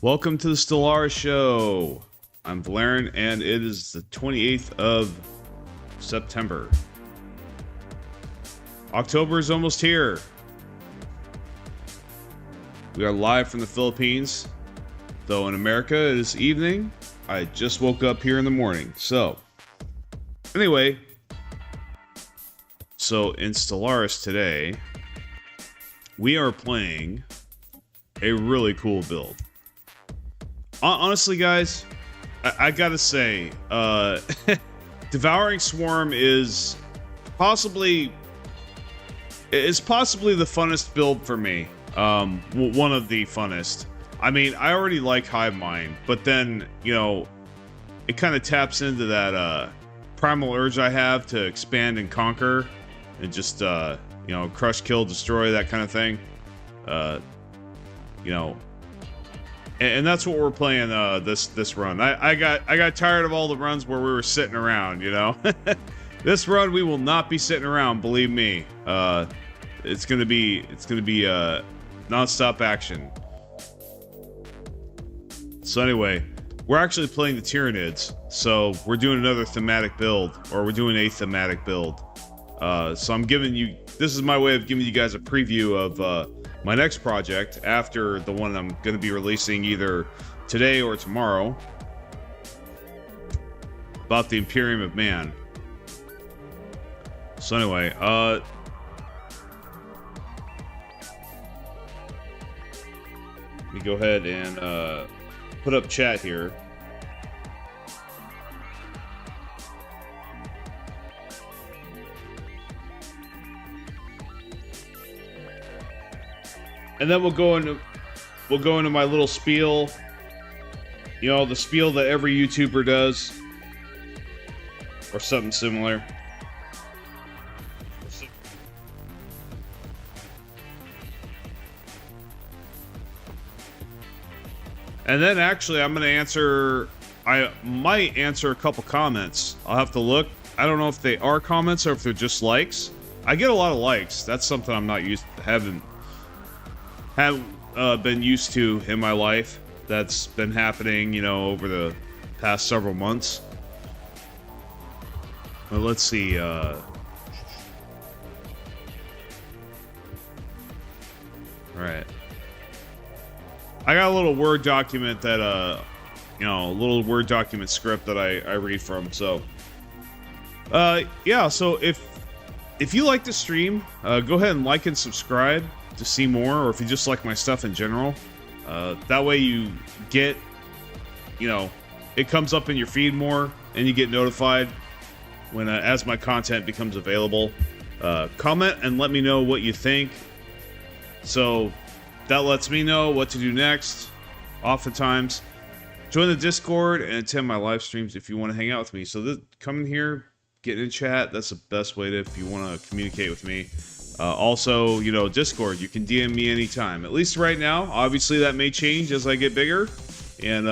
Welcome to the Stellaris Show. I'm Volairen, and it is the 28th of September. October is almost here. We are live from the Philippines, though in America it is evening. I just woke up here in the morning. So, anyway, in Stellaris today, we are playing a really cool build. Honestly, guys, I gotta say, Devouring Swarm is possibly the funnest build for me. One of the funnest. I mean, I already like Hive Mind, but then, you know, it kind of taps into that primal urge I have to expand and conquer and just, you know, crush, kill, destroy, that kind of thing. You know, and that's what we're playing this run. I got tired of all the runs where we were sitting around, you know. This run we will not be sitting around, believe me. It's gonna be non-stop action. So anyway, we're actually playing the Tyranids, so we're doing another thematic build, or we're doing a thematic build. So I'm giving you, this is my way of giving you guys a preview of my next project after the one I'm going to be releasing either today or tomorrow, about the Imperium of Man. So anyway, let me go ahead and put up chat here. And then we'll go into my little spiel. You know, the spiel that every YouTuber does, or something similar. And then actually I might answer a couple comments. I'll have to look. I don't know if they are comments or if they're just likes. I get a lot of likes. That's something I'm not used to, haven't been used to in my life. That's been happening, you know, over the past several months. Well, let's see. All right. I got a little Word document that, you know, a little Word document script that I read from. So, yeah. So if you like the stream, go ahead and like and subscribe to see more, or if you just like my stuff in general. That way you get, you know, it comes up in your feed more, and you get notified when as my content becomes available. Comment and let me know what you think. So that lets me know what to do next. Oftentimes, join the Discord and attend my live streams if you want to hang out with me. So come in here, get in chat. That's the best way to, if you want to communicate with me. Also, you know, Discord, you can DM me anytime. At least right now. Obviously, that may change as I get bigger and,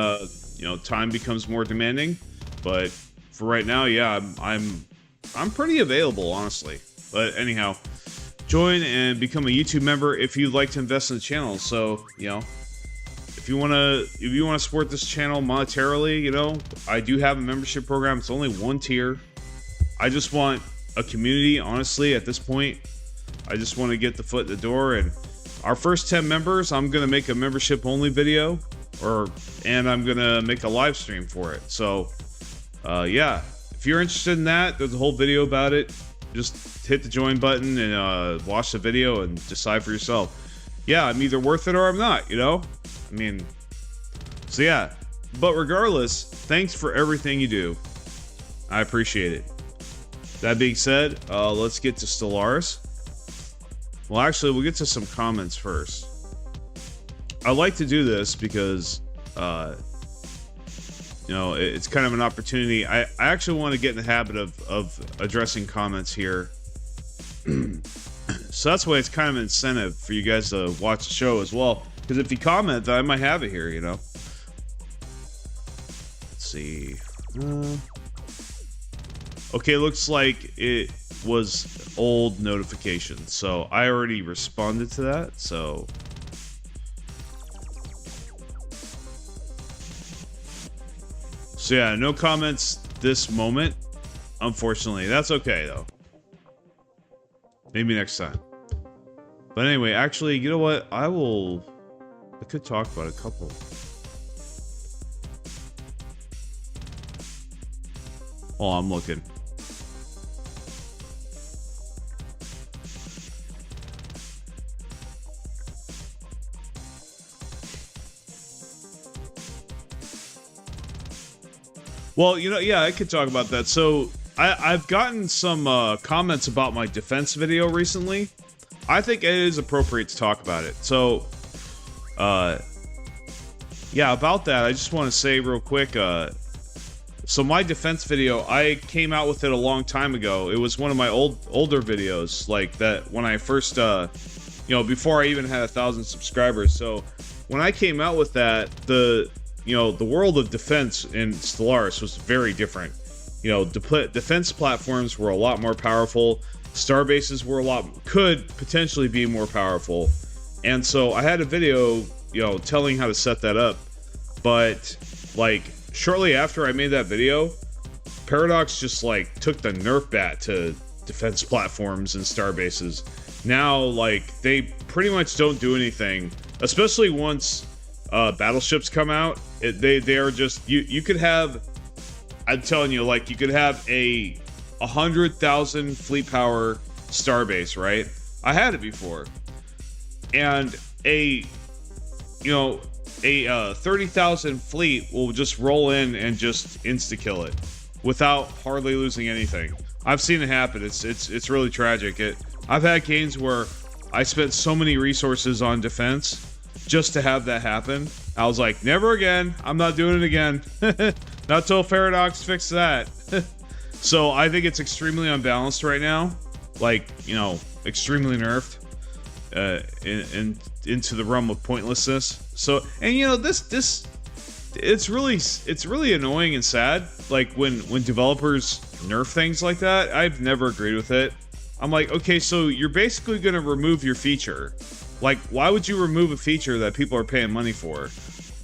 you know, time becomes more demanding. But for right now, yeah, I'm pretty available, honestly. But anyhow, join and become a YouTube member if you'd like to invest in the channel. So, you know, if you wanna support this channel monetarily, you know, I do have a membership program. It's only one tier. I just want a community, honestly, at this point. I just want to get the foot in the door, and our first 10 members, I'm going to make a membership only video, and I'm going to make a live stream for it. So, yeah, if you're interested in that, there's a whole video about it. Just hit the join button and watch the video and decide for yourself. Yeah, I'm either worth it or I'm not, you know? I mean, so yeah. But regardless, thanks for everything you do. I appreciate it. That being said, let's get to Stellaris. Well, actually, we'll get to some comments first. I like to do this because, you know, it's kind of an opportunity. I actually want to get in the habit of addressing comments here. So that's why it's kind of an incentive for you guys to watch the show as well. Because if you comment, then I might have it here, you know. Let's see. Okay, looks like it was old notifications, so I already responded to that. So So yeah, no comments this moment. Unfortunately, that's okay though. Maybe next time. But anyway, actually, you know what? I could talk about a couple. Oh, I'm looking. Well, you know, yeah, I could talk about that. So I've gotten some comments about my defense video recently. I think it is appropriate to talk about it. So, yeah, about that, I just want to say real quick. So my defense video, I came out with it a long time ago. It was one of my older videos, like that when I first, you know, before I even had 1,000 subscribers. So when I came out with that, you know, the world of defense in Stellaris was very different. You know, defense platforms were a lot more powerful. Starbases were could potentially be more powerful. And so I had a video, you know, telling how to set that up. But, like, shortly after I made that video, Paradox just, like, took the Nerf bat to defense platforms and starbases. Now, like, they pretty much don't do anything, especially once battleships come out. They are just, you could have, I'm telling you, like, you could have a 100,000 fleet power starbase, right? I had it before, and a 30,000 fleet will just roll in and just insta kill it without hardly losing anything. I've seen it happen. It's really tragic. I've had games where I spent so many resources on defense just to have that happen. I was like, never again. I'm not doing it again. Not till Paradox fix that. So I think it's extremely unbalanced right now. Like, you know, extremely nerfed into the realm of pointlessness. So, and you know, it's really annoying and sad. Like when developers nerf things like that, I've never agreed with it. I'm like, okay, so you're basically gonna remove your feature. Like, why would you remove a feature that people are paying money for?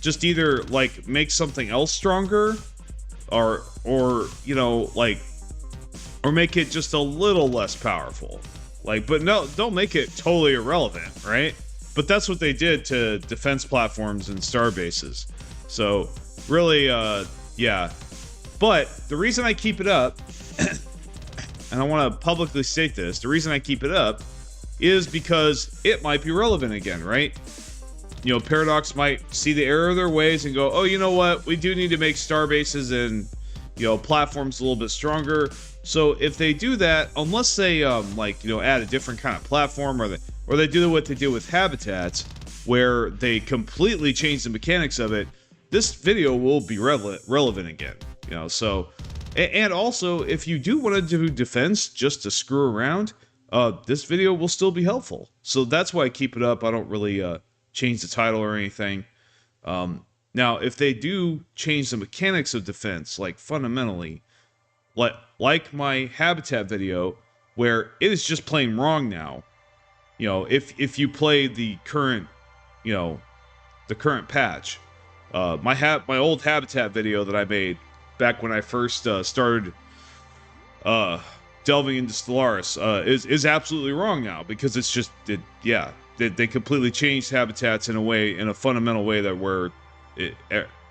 Just either, like, make something else stronger, or you know, like, or make it just a little less powerful. Like, but no, don't make it totally irrelevant, right? But that's what they did to defense platforms and star bases. So, really, yeah. But the reason I keep it up, and I want to publicly state this, the reason I keep it up is because it might be relevant again, right? You know, Paradox might see the error of their ways and go, oh, you know what? We do need to make star bases and, you know, platforms a little bit stronger. So if they do that, unless they, like, you know, add a different kind of platform, or they do what they do with habitats, where they completely change the mechanics of it, this video will be relevant again. You know, so, and also, if you do want to do defense just to screw around, this video will still be helpful. So that's why I keep it up. I don't really change the title or anything. Now, if they do change the mechanics of defense, like fundamentally, like my habitat video, where it is just plain wrong now. You know, if you play the current, you know, the current patch, my old habitat video that I made back when I first started delving into Stellaris is absolutely wrong now, because it's just they completely changed habitats in a fundamental way that where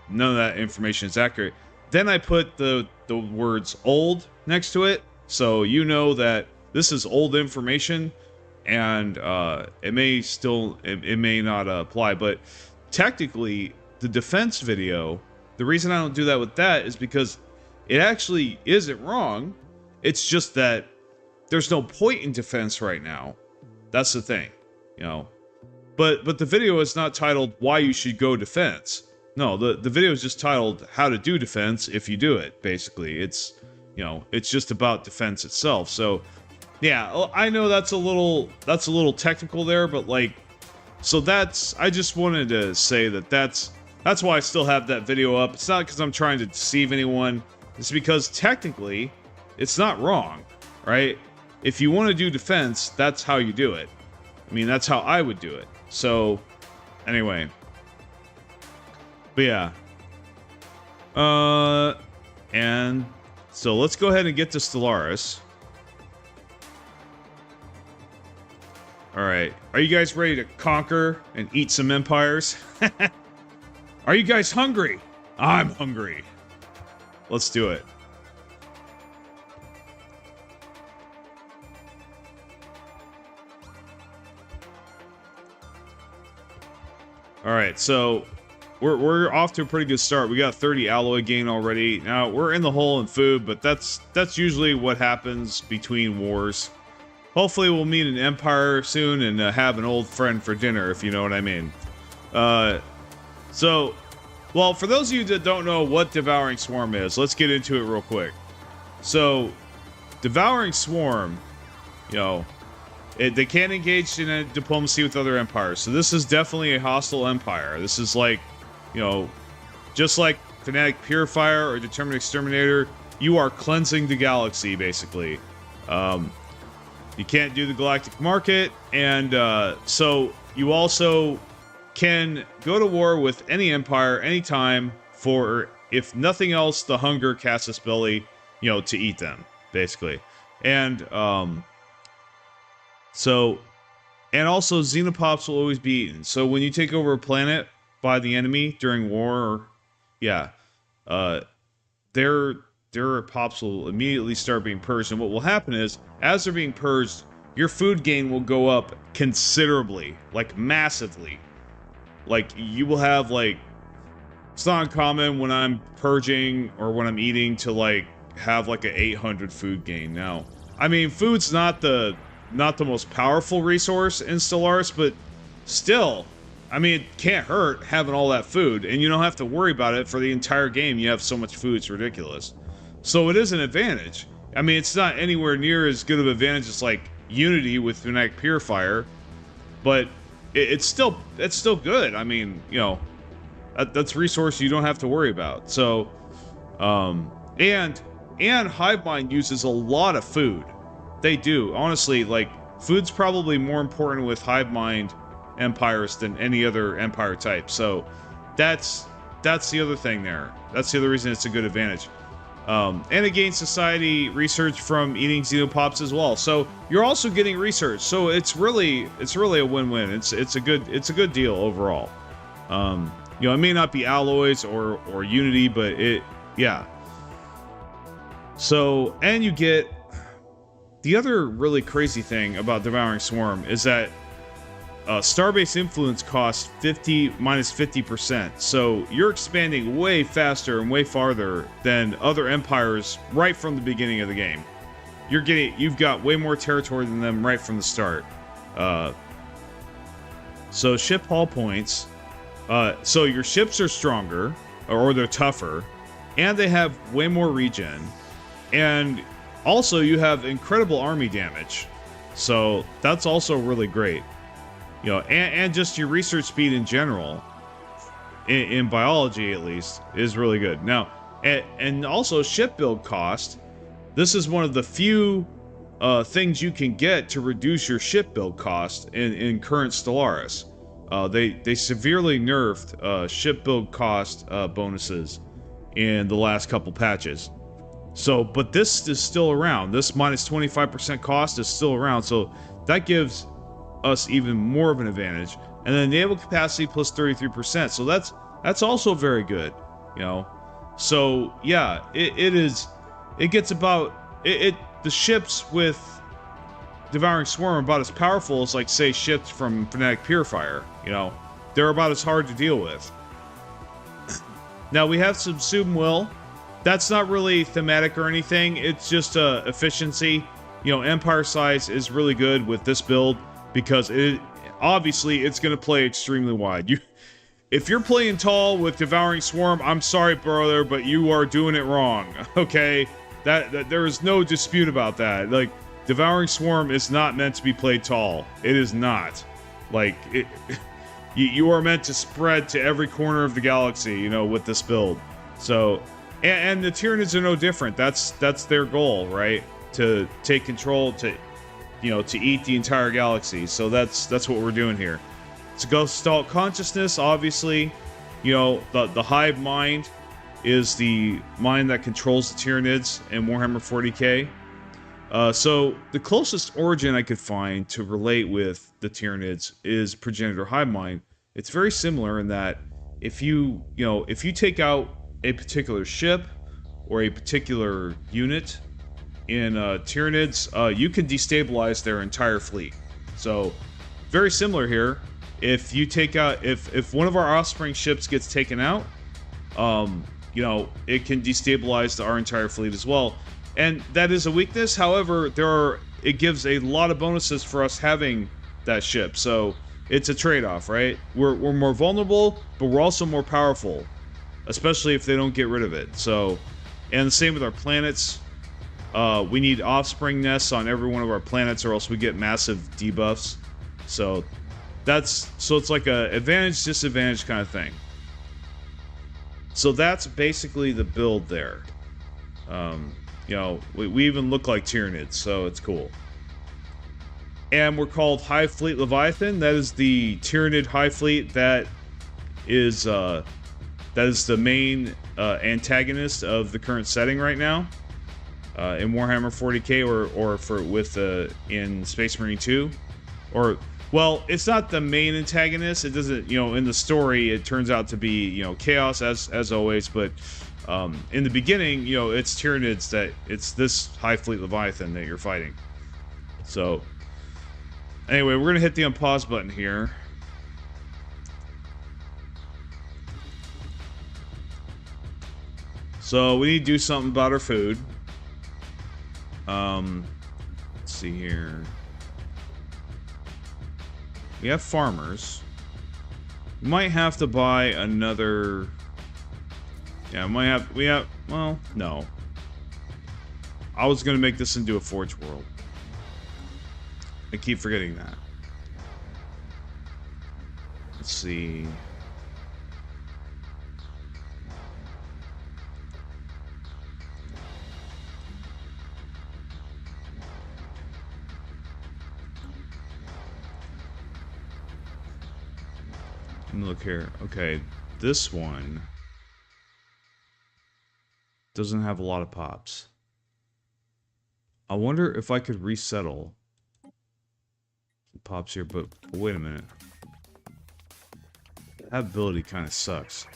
none of that information is accurate. Then I put the words old next to it, so you know that this is old information, and it may not apply. But technically, the defense video, the reason I don't do that with that is because it actually isn't wrong. It's just that there's no point in defense right now. That's the thing, you know. But the video is not titled "Why You Should Go Defense." No, the video is just titled "How to Do Defense If You Do It." Basically, it's, you know, it's just about defense itself. So, yeah, I know that's a little technical there, but like, so I just wanted to say that's why I still have that video up. It's not because I'm trying to deceive anyone. It's because technically, it's not wrong, right? If you want to do defense, that's how you do it. I mean, that's how I would do it. So, anyway. But yeah. And so let's go ahead and get to Stellaris. All right. Are you guys ready to conquer and eat some empires? Are you guys hungry? I'm hungry. Let's do it. All right, so we're off to a pretty good start. We got 30 alloy gain already. Now we're in the hole in food, but that's usually what happens between wars. Hopefully we'll meet an empire soon and have an old friend for dinner, if you know what I mean. So, well, for those of you that don't know what Devouring Swarm is, let's get into it real quick. So, Devouring Swarm, you know, they can't engage in a diplomacy with other empires. So this is definitely a hostile empire. This is like, you know, just like Fanatic Purifier or Determined Exterminator, you are cleansing the galaxy, basically. You can't do the Galactic Market, and so you also can go to war with any empire anytime for, if nothing else, the hunger casus belli, you know, to eat them, basically. And so, and also xenopops will always be eaten. So when you take over a planet by the enemy during war, yeah, their pops will immediately start being purged. And what will happen is, as they're being purged, your food gain will go up considerably, like massively. Like, you will have, like, it's not uncommon when I'm purging or when I'm eating to, like, have, like, a 800 food gain. Now, I mean, food's not the most powerful resource in Stellaris, but still, I mean, it can't hurt having all that food, and you don't have to worry about it for the entire game. You have so much food, it's ridiculous. So it is an advantage. I mean, it's not anywhere near as good of an advantage as, like, Unity with Fanatic Purifier, but it's still good. I mean, you know, that's a resource you don't have to worry about. So, and Hive Mind uses a lot of food. They do. Honestly, like, food's probably more important with Hive Mind empires than any other empire type. So that's the other thing there. That's the other reason it's a good advantage. And it gains society research from eating xenopops as well. So you're also getting research. So it's really a win-win. It's a good deal overall. You know, it may not be alloys or Unity, but yeah. So, and you get, the other really crazy thing about Devouring Swarm is that Starbase Influence costs minus 50%. So you're expanding way faster and way farther than other empires right from the beginning of the game. You've got way more territory than them right from the start. So ship hull points. So your ships are stronger, or they're tougher, and they have way more regen. And also, you have incredible army damage, so that's also really great. You know, and just your research speed in general, in biology at least, is really good. Now, and also ship build cost. This is one of the few things you can get to reduce your ship build cost in current Stellaris. They severely nerfed ship build cost bonuses in the last couple patches. So, but this is still around. This minus 25% cost is still around, so that gives us even more of an advantage. And then naval capacity plus 33%, so that's also very good, you know. So yeah, it gets about the ships with Devouring Swarm are about as powerful as, like, say, ships from Fanatic Purifier. You know, they're about as hard to deal with. Now we have Subsume Will. That's not really thematic or anything. It's just efficiency. You know, Empire size is really good with this build because obviously it's going to play extremely wide. If you're playing tall with Devouring Swarm, I'm sorry, brother, but you are doing it wrong. Okay, that there is no dispute about that. Like, Devouring Swarm is not meant to be played tall. It is not. Like, you are meant to spread to every corner of the galaxy, you know, with this build. So, and the Tyranids are no different. That's their goal, right? To take control, to eat the entire galaxy. So that's what we're doing here. To Ghost Consciousness, obviously, you know, the Hive Mind is the mind that controls the tyranids in Warhammer 40k. So the closest origin I could find to relate with the tyranids is progenitor hive mind. It's very similar in that if you take out a particular ship or a particular unit in tyranids, you can destabilize their entire fleet. So very similar here. If you take out, if one of our offspring ships gets taken out, it can destabilize our entire fleet as well. And that is a weakness. However, it gives a lot of bonuses for us having that ship. So it's a trade-off, right? We're more vulnerable, but we're also more powerful, especially if they don't get rid of it. So, and the same with our planets. We need offspring nests on every one of our planets, or else we get massive debuffs. So it's like a advantage disadvantage kind of thing. So that's basically the build there. We even look like Tyranids, so it's cool. And we're called Hive Fleet Leviathan. That is the Tyranid Hive Fleet that is the main antagonist of the current setting right now in Warhammer 40k or in Space Marine 2. Well, it's not the main antagonist. It doesn't, in the story, it turns out to be, chaos as always, but in the beginning, it's Tyranids it's this Hive Fleet Leviathan that you're fighting. So, anyway, we're going to hit the unpause button here. So, we need to do something about our food. Let's see here. We have farmers. We might have to buy another... Yeah, well, no. I was going to make this into a Forge World. I keep forgetting that. Let's see. Let me look here. Okay, this one doesn't have a lot of pops. I wonder if I could resettle pops here, but wait a minute. That ability kind of sucks.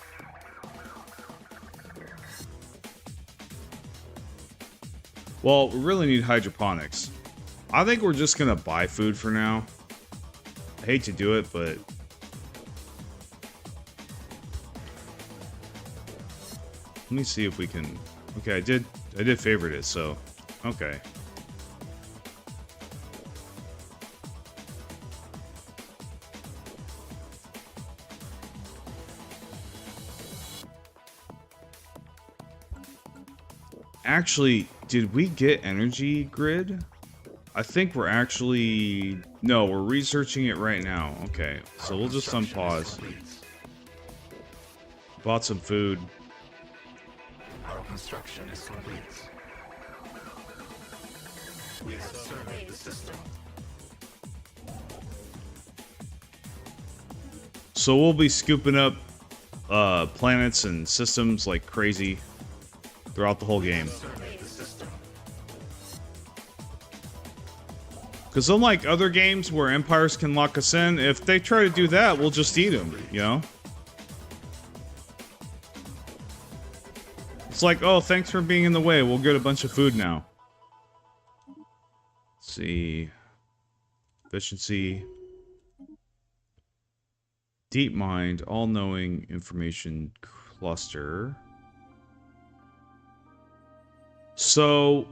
Well, we really need hydroponics. I think we're just gonna buy food for now. I hate to do it, but let me see if we can... Okay, I did favorite it, so... Okay. Actually, did we get energy grid? I think we're actually... No, we're researching it right now. Okay, so we'll just unpause. Bought some food. Our construction is complete. We have surveyed the system. So we'll be scooping up planets and systems like crazy throughout the whole game. Because unlike other games where empires can lock us in, if they try to do that, we'll just eat them, It's like, oh, thanks for being in the way. We'll get a bunch of food now. Let's see. Efficiency. Deep Mind, all-knowing information cluster. So,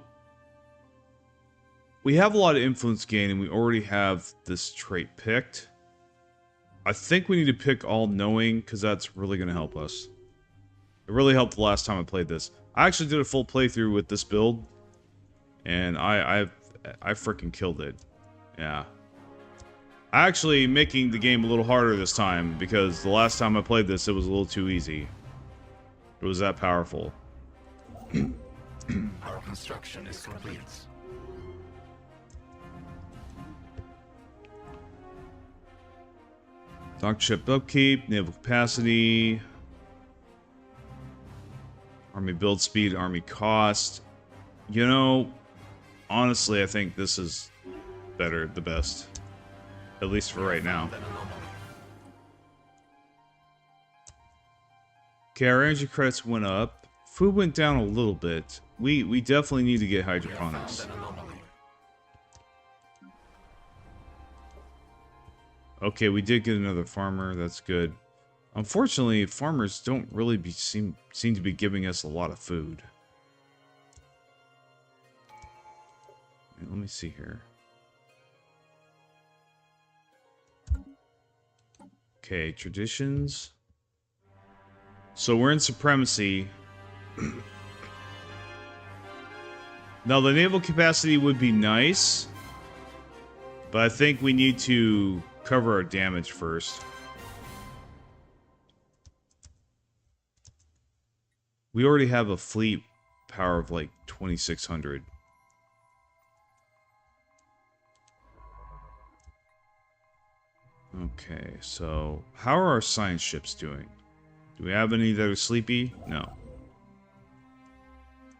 we have a lot of influence gain, and we already have this trait picked. I think we need to pick all-knowing, because that's really going to help us. It really helped the last time I played this. I actually did a full playthrough with this build, and I freaking killed it. Yeah. Actually making the game a little harder this time, because the last time I played this, it was a little too easy. It was that powerful. Our construction is complete. Dock ship upkeep, naval capacity. Army build speed, army cost. You know, honestly, I think this is better, the best. At least for right now. Okay, our energy credits went up. Food went down a little bit. We definitely need to get hydroponics. Okay, we did get another farmer. That's good. Unfortunately, farmers don't really seem to be giving us a lot of food. Let me see here. Okay, traditions. So we're in supremacy. Now the naval capacity would be nice, but I think we need to cover our damage first. We already have a fleet power of like 2,600. Okay, so how are our science ships doing? Do we have any that are sleepy? No.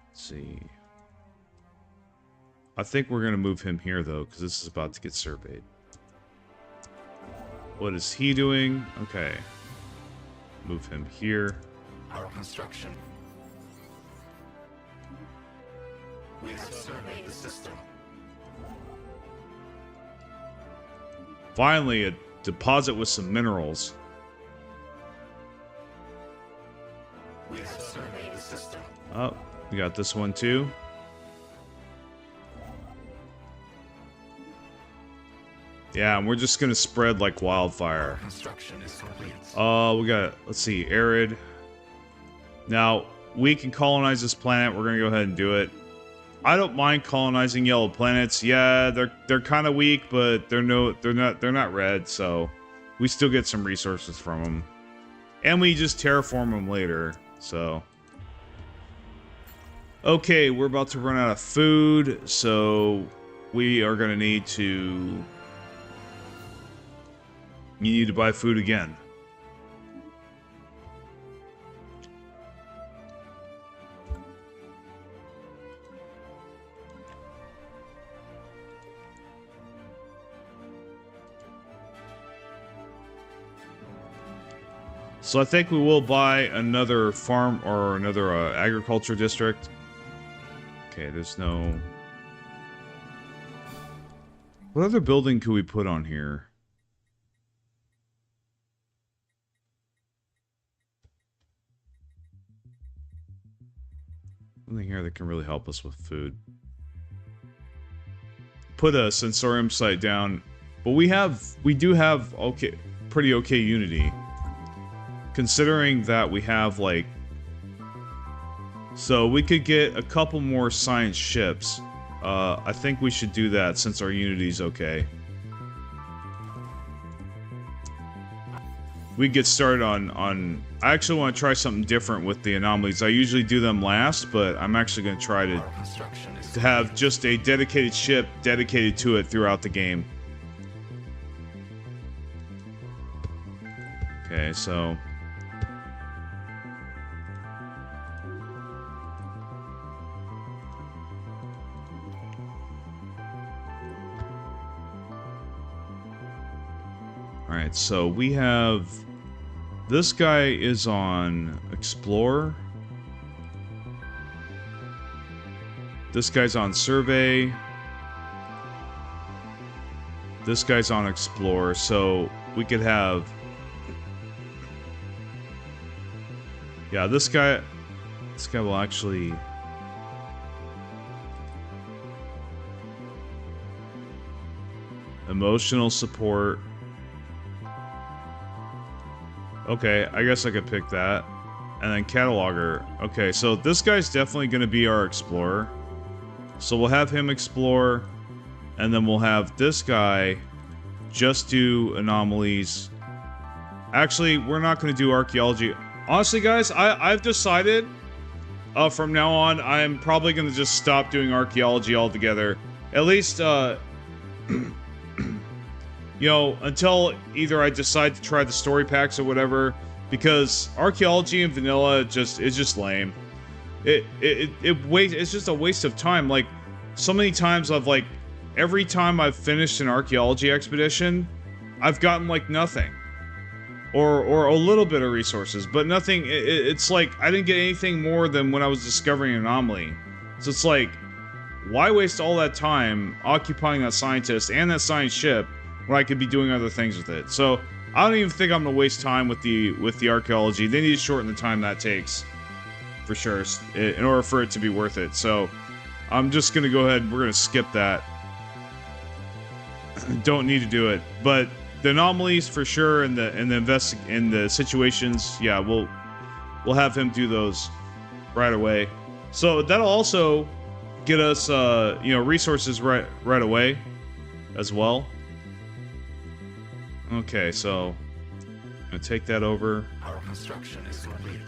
Let's see. I think we're going to move him here, though, because this is about to get surveyed. What is he doing? Okay. Move him here. Our construction. We have surveyed the system. Finally, a deposit with some minerals. We have surveyed the system. Oh, we got this one too. Yeah, and we're just gonna spread like wildfire. Construction is complete. We got, let's see, arid. Now, we can colonize this planet. We're gonna go ahead and do it. I don't mind colonizing yellow planets. Yeah, they're kind of weak, but they're not red, so we still get some resources from them. And we just terraform them later, so. Okay, we're about to run out of food, so we are gonna need to... You need to buy food again. So I think we will buy another farm or another agriculture district. Okay, there's no... What other building could we put on here? Nothing here that can really help us with food. Put a sensorium site down, but we do have pretty okay unity. Considering that we have like, so we could get a couple more science ships. I think we should do that since our unity's okay. We get started on I actually want to try something different with the anomalies. I usually do them last, but I'm actually going to try to have just a dedicated ship dedicated to it throughout the game. Okay, so... Alright, so we have... This guy is on Explorer. This guy's on Survey. This guy's on Explorer, so we could have... Yeah, this guy will actually... Emotional support. Okay, I guess I could pick that. And then cataloger. Okay, so this guy's definitely going to be our explorer. So we'll have him explore. And then we'll have this guy just do anomalies. Actually, we're not going to do archaeology. Honestly, guys, I've decided from now on, I'm probably going to just stop doing archaeology altogether. At least, you know, until either I decide to try the story packs or whatever, because archaeology and vanilla is just lame. It's just a waste of time. Like, so many times every time I've finished an archaeology expedition, I've gotten like nothing. Or a little bit of resources, but nothing. It's like I didn't get anything more than when I was discovering an anomaly. So it's like, why waste all that time occupying that scientist and that science ship when I could be doing other things with it? So I don't even think I'm gonna waste time with the archaeology. They need to shorten the time that takes, for sure, in order for it to be worth it. So I'm just gonna go ahead. We're gonna skip that. Don't need to do it, but the anomalies for sure, and the situations, yeah, we'll have him do those right away. So that'll also get us, resources right away, as well. Okay, so I'm gonna take that over. Our construction is complete.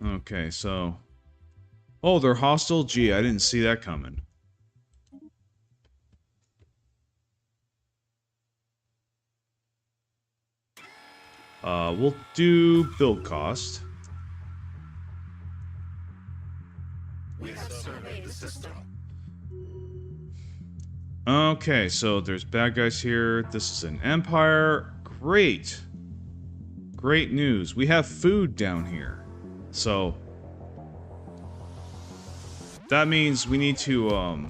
Okay, so... Oh, they're hostile? Gee, I didn't see that coming. We'll do build cost. We have surveyed the system. Okay, so there's bad guys here. This is an empire. Great. Great news. We have food down here. So that means we need to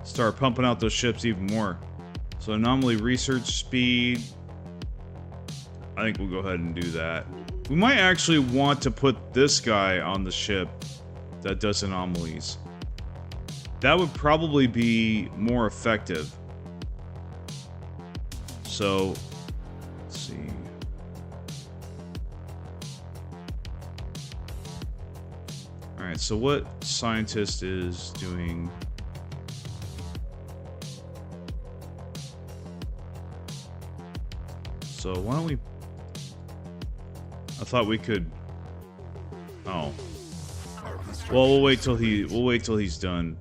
start pumping out those ships even more. So anomaly research speed, I think we'll go ahead and do that. We might actually want to put this guy on the ship that does anomalies. That would probably be more effective. So let's see. Alright, so what scientist is doing... So why don't we... I thought we could... Oh. Well, we'll wait till he's done.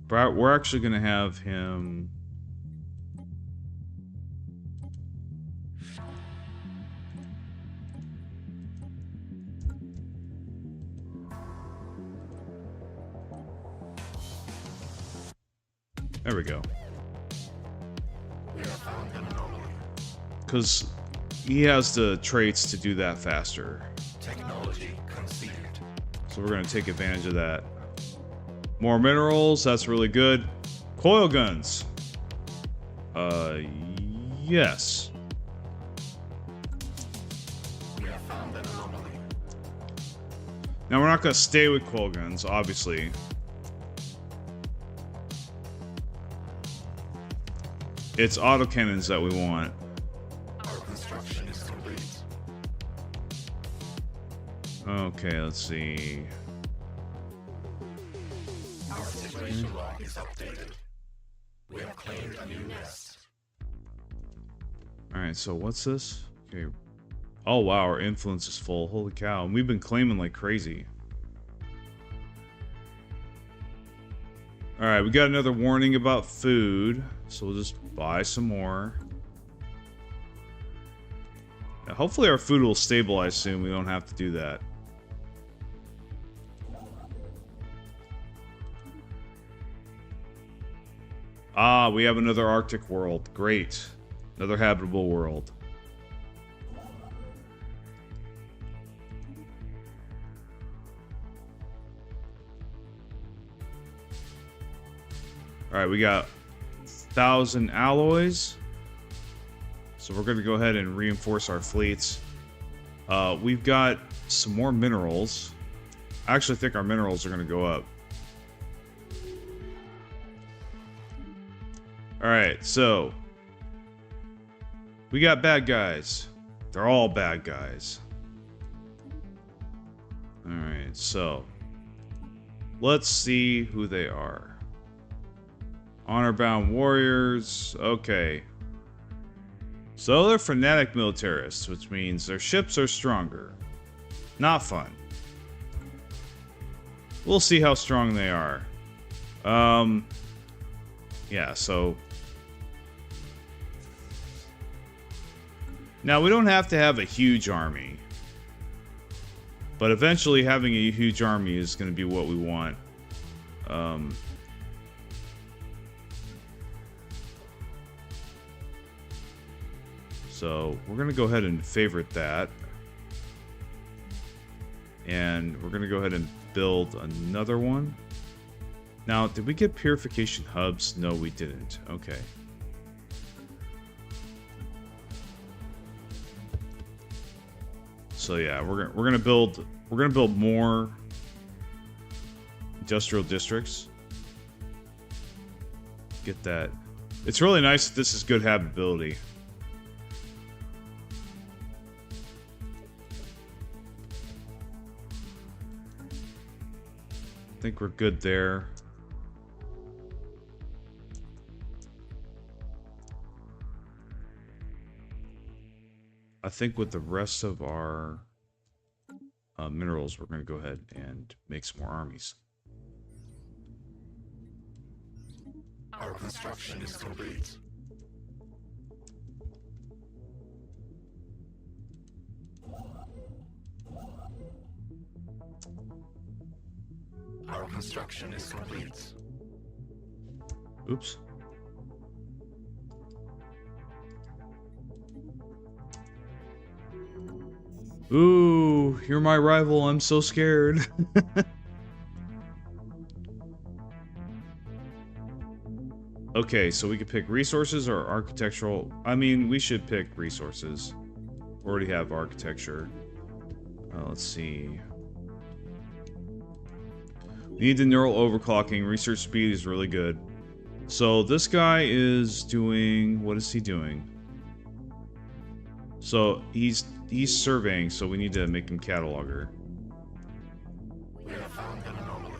But we're actually gonna have him... There we go. Because he has the traits to do that faster. Technology conceded. So we're going to take advantage of that. More minerals, that's really good. Coil guns. Yes. We have found an anomaly. Now we're not going to stay with coil guns, obviously. It's autocannons that we want. Our construction is complete. Okay, let's see. Our situation log is updated. We have claimed a new nest. Alright, so what's this? Okay. Oh wow, our influence is full. Holy cow. And we've been claiming like crazy. Alright, we got another warning about food. So we'll just buy some more. Now, hopefully our food will stabilize soon. We don't have to do that. Ah, we have another Arctic world. Great. Another habitable world. Alright, we got 1,000 alloys. So we're going to go ahead and reinforce our fleets. We've got some more minerals. I actually think our minerals are going to go up. Alright, so we got bad guys. They're all bad guys. Alright, so let's see who they are. Honor-bound warriors. Okay. So they're fanatic militarists, which means their ships are stronger. Not fun. we'll see how strong they are. Yeah, so now we don't have to have a huge army, but eventually having a huge army is going to be what we want. So we're going to go ahead and favorite that. And we're going to go ahead and build another one. Now, did we get purification hubs? No, we didn't. Okay. So yeah, we're gonna build more industrial districts. Get that. It's really nice that this is good habitability. I think we're good there. I think with the rest of our minerals, we're going to go ahead and make some more armies. Our construction is complete. Our construction is complete. Oops. Ooh, you're my rival. I'm so scared. Okay, so we could pick resources or architectural. I mean, we should pick resources. Already have architecture. Let's see. We need the neural overclocking. Research speed is really good. So this guy is doing... What is he doing? So he's surveying, so we need to make him cataloger. We have found an anomaly.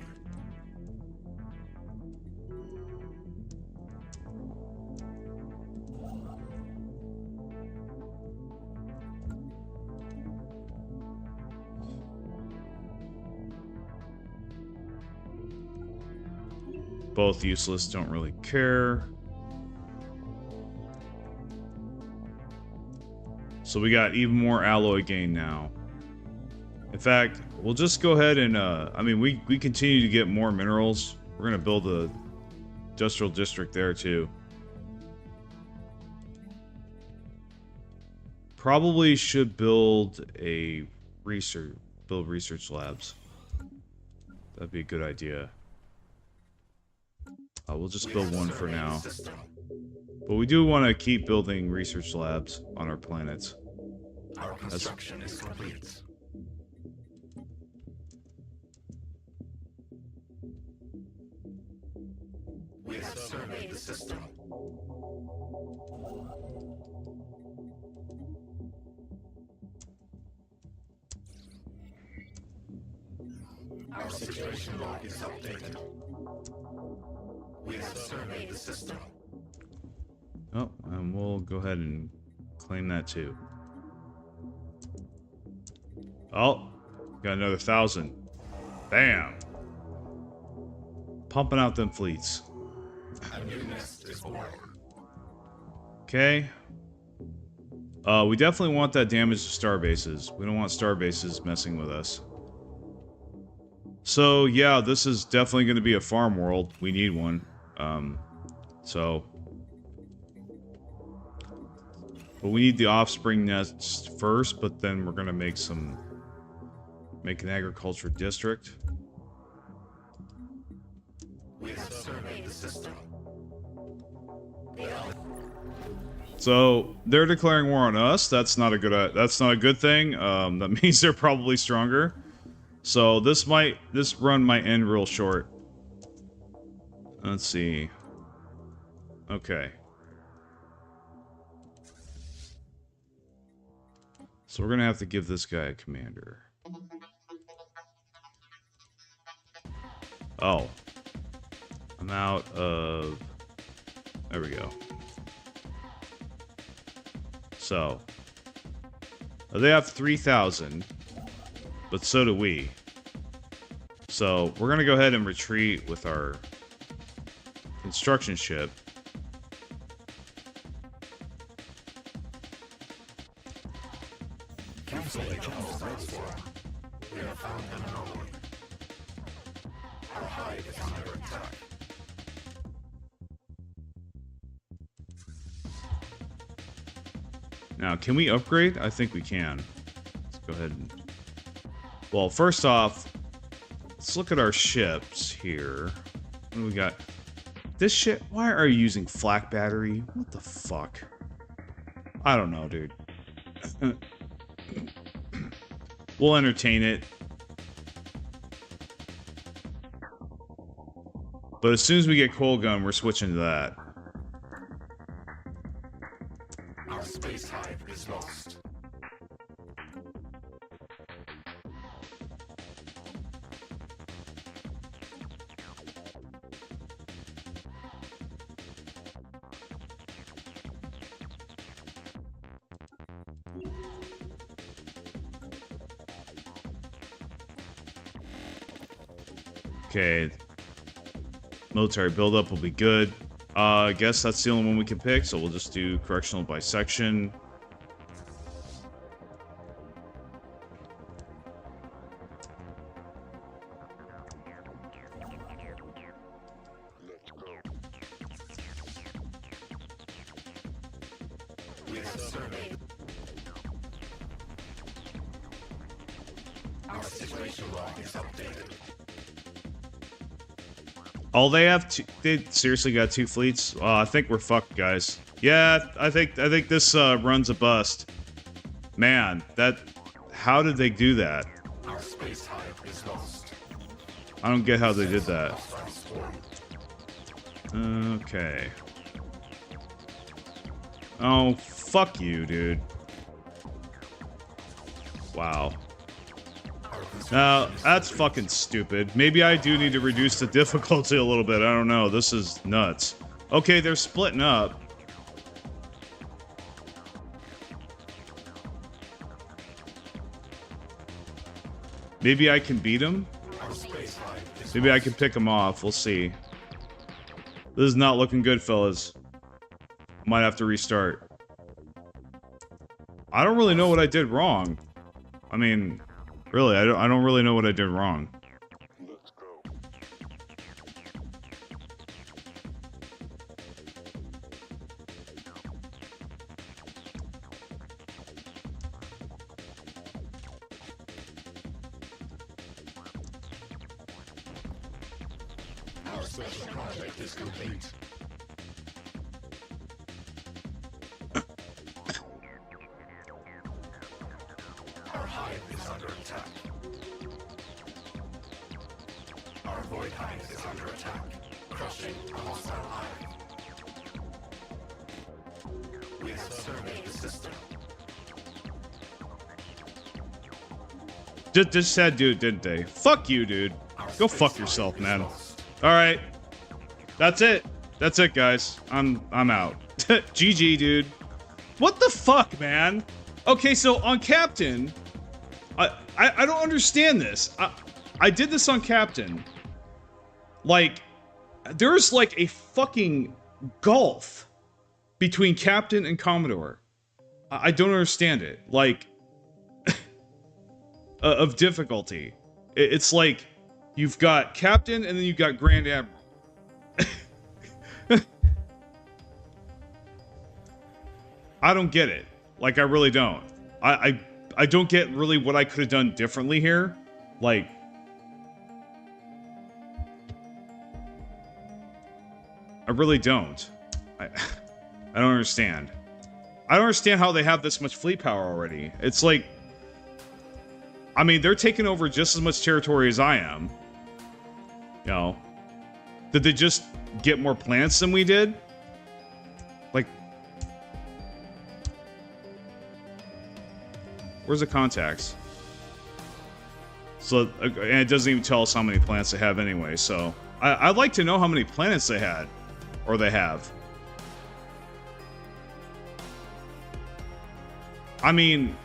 Both useless, don't really care. So we got even more alloy gain now. In fact, we'll just go ahead and, I mean, we continue to get more minerals. We're going to build a industrial district there, too. Probably should build a research labs. That'd be a good idea. We'll just build one for now. But we do want to keep building research labs on our planets. Our construction is complete. We have surveyed the system. Our situation log is updated. We have surveyed the system. Oh, and we'll go ahead and claim that too. Oh, got another 1,000. Bam! Pumping out them fleets. A new nest is born. Okay. We definitely want that damage to star bases. We don't want star bases messing with us. So, yeah, this is definitely going to be a farm world. We need one. But we need the offspring nest first, but then we're going to make an agriculture district. We have surveyed the system. So they're declaring war on us. That's not a good thing. That means they're probably stronger. So this run might end real short. Let's see. Okay. So we're gonna have to give this guy a commander. Oh. I'm out of... There we go. So. They have 3,000. But so do we. So we're gonna go ahead and retreat with our construction ship. Cancellation of threats for. We have found an anomaly. Our hive is under attack. Now, can we upgrade? I think we can. Let's go ahead and... Well, first off, let's look at our ships here. What do we got? This ship... Why are you using flak battery? What the fuck? I don't know, dude. We'll entertain it. But as soon as we get cold gun, we're switching to that. Our space hive is lost. Okay. Military buildup will be good. I guess that's the only one we can pick, so we'll just do correctional bisection. We have surveyed. Our situation log is updated. Oh, they have two. They seriously got 2 fleets. I think we're fucked, guys. Yeah, I think this runs a bust. Man, that. How did they do that? Our space hive is lost. I don't get how they did that. Okay. Oh, fuck you, dude. Wow. Now, that's fucking stupid. Maybe I do need to reduce the difficulty a little bit. I don't know. This is nuts. Okay, they're splitting up. Maybe I can beat them? Maybe I can pick them off. We'll see. This is not looking good, fellas. Might have to restart. I don't really know what I did wrong. I mean... Really, I don't really know what I did wrong. Let's go. Our special project is complete. Our hive is under attack. Our void hive is under attack, crushing a hostile hive. We have surveyed the system. Just said dude, didn't they? Fuck you, dude. Go fuck yourself, man. Alright. That's it. That's it, guys. I'm out. GG, dude. What the fuck, man? Okay, so on Captain... I don't understand this. I did this on Captain. Like, there's like a fucking gulf between Captain and Commodore. I don't understand it. Like, of difficulty. It's like, you've got Captain and then you've got Grand Admiral. I don't get it. Like, I really don't. I don't get really what I could have done differently here. Like... I really don't. I don't understand. I don't understand how they have this much fleet power already. It's like... I mean, they're taking over just as much territory as I am. You know? Did they just get more planets than we did? Like... Where's the contacts? So, and it doesn't even tell us how many planets they have anyway, so... I'd like to know how many planets they had. Or they have. I mean...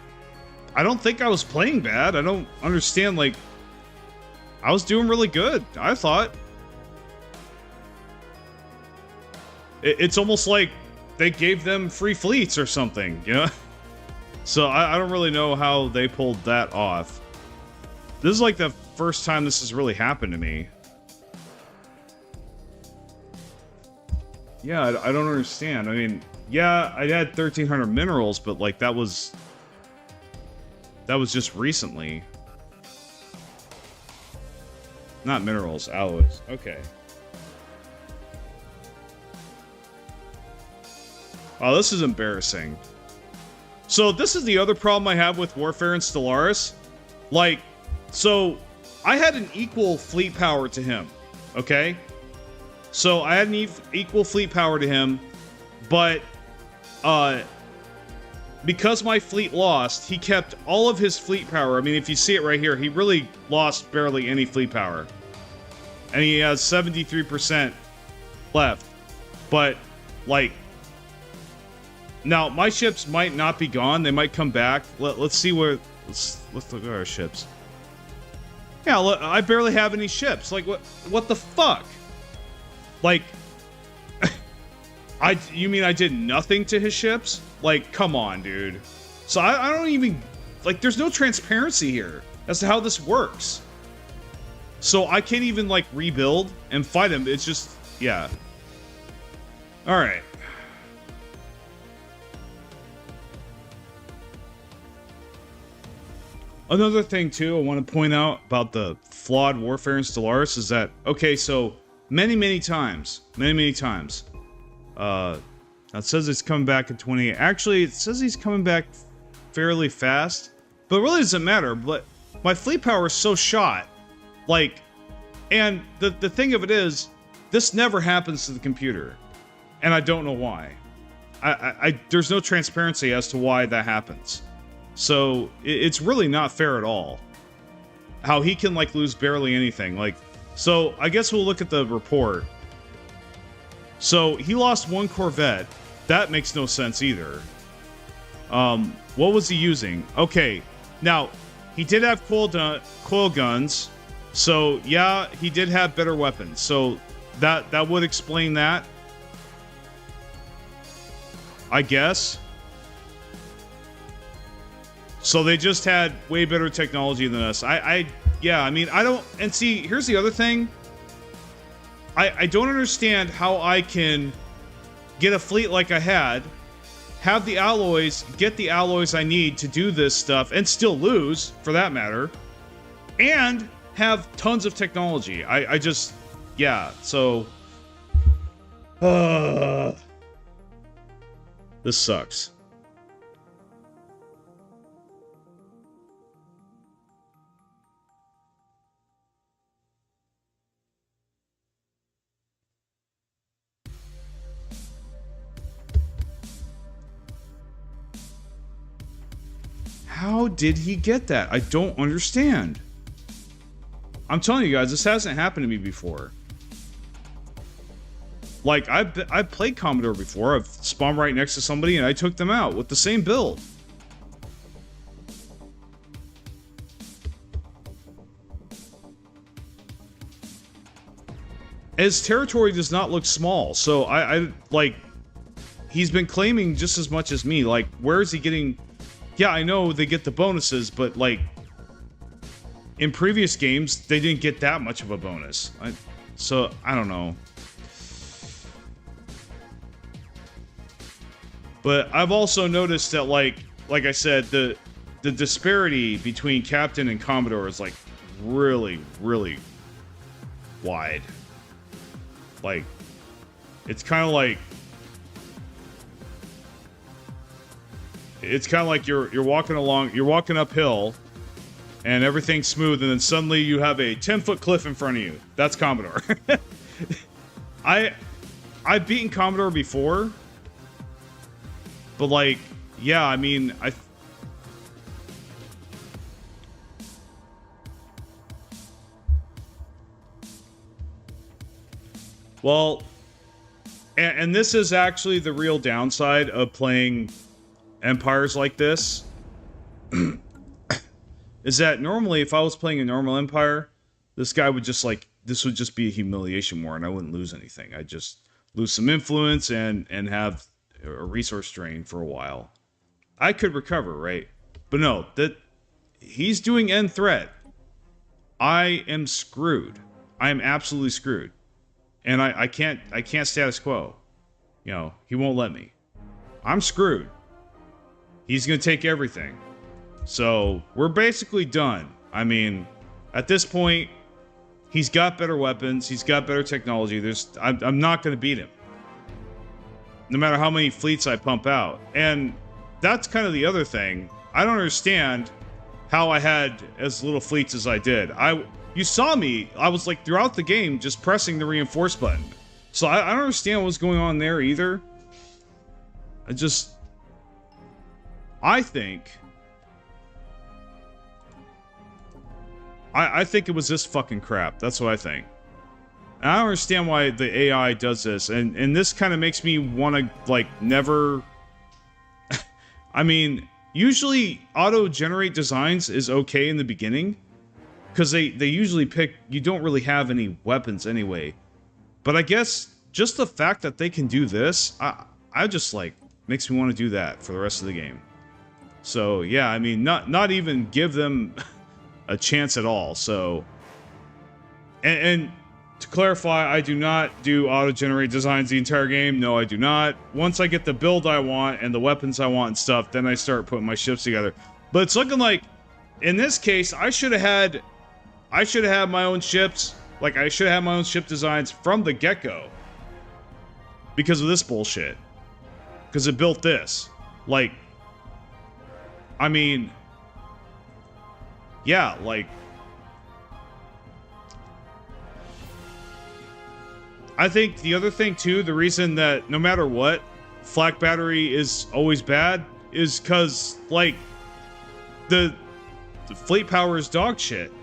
I don't think I was playing bad. I don't understand, like... I was doing really good, I thought. It's almost like they gave them free fleets or something, you know? So I don't really know how they pulled that off. This is like the first time this has really happened to me. Yeah, I don't understand. I mean, yeah, I had 1,300 minerals, but like that was just recently. Not minerals, alloys. Okay. Oh, this is embarrassing. So this is the other problem I have with Warfare and Stellaris. Like, so I had an equal fleet power to him, okay? So I had an equal fleet power to him, but because my fleet lost, he kept all of his fleet power. I mean, if you see it right here, he really lost barely any fleet power. And he has 73% left. But, like, now, my ships might not be gone. They might come back. Let's see where... Let's look at our ships. Yeah, look, I barely have any ships. Like, what the fuck? Like... You mean I did nothing to his ships? Like, come on, dude. So I don't even... Like, there's no transparency here as to how this works. So I can't even, like, rebuild and fight him. It's just... Yeah. Alright. Another thing, too, I want to point out about the flawed Warfare in Stellaris is that... Okay, so... Many times... It says it's coming back in 28. Actually, it says he's coming back fairly fast. But it really doesn't matter. But my fleet power is so shot. Like, and the thing of it is, this never happens to the computer. And I don't know why. There's no transparency as to why that happens. So, it's really not fair at all. How he can, like, lose barely anything. Like, so, I guess we'll look at the report. So, he lost one Corvette. That makes no sense either. What was he using? Okay, now, he did have coil guns. So, yeah, he did have better weapons. So, that would explain that. I guess. So, they just had way better technology than us. Yeah, I mean, I don't... And see, here's the other thing. I don't understand how I can get a fleet like I had, have the alloys, get the alloys I need to do this stuff, and still lose, for that matter, and have tons of technology. I just... Yeah, so... This sucks. How did he get that? I don't understand. I'm telling you guys, this hasn't happened to me before. Like, I've played Commodore before. I've spawned right next to somebody and I took them out with the same build. His territory does not look small, so I like... He's been claiming just as much as me. Like, where is he getting... Yeah, I know they get the bonuses, but, like, in previous games, they didn't get that much of a bonus. So, I don't know. But I've also noticed that, like I said, the disparity between Captain and Commodore is, like, really, really wide. Like, it's kind of like... It's kind of like you're walking along, you're walking uphill, and everything's smooth, and then suddenly you have a 10-foot cliff in front of you. That's Commodore. I've beaten Commodore before, but like, yeah, I mean, well, and this is actually the real downside of playing empires like this, is that normally if I was playing a normal empire, this guy would just like, this would just be a humiliation war, and I wouldn't lose anything. I'd just lose some influence and have a resource drain for a while. I could recover, right? But no, that he's doing end threat. I am screwed. I am absolutely screwed. And I can't status quo. You know, he won't let me. I'm screwed. He's gonna take everything. So we're basically done. I mean, at this point, he's got better weapons, he's got better technology. I'm not gonna beat him. No matter how many fleets I pump out. And that's kind of the other thing. I don't understand how I had as little fleets as I did. You saw me, I was like throughout the game just pressing the reinforce button. So I don't understand what's going on there either. I think it was this fucking crap. That's what I think. And I don't understand why the AI does this, and this kind of makes me want to like never. I mean, usually auto-generate designs is okay in the beginning, because they usually pick. You don't really have any weapons anyway, but I guess just the fact that they can do this, I just like makes me want to do that for the rest of the game. So yeah, I mean, not even give them a chance at all. So, and to clarify, I do not do auto-generate designs the entire game. No, I do not. Once I get the build I want and the weapons I want and stuff, then I start putting my ships together. But it's looking like, in this case, I should have had my own ships. Like, I should have my own ship designs from the get-go. Because of this bullshit. Because it built this. Like, I mean, yeah, like, I think the other thing too, the reason that no matter what, flak battery is always bad is because, like, the fleet power is dog shit.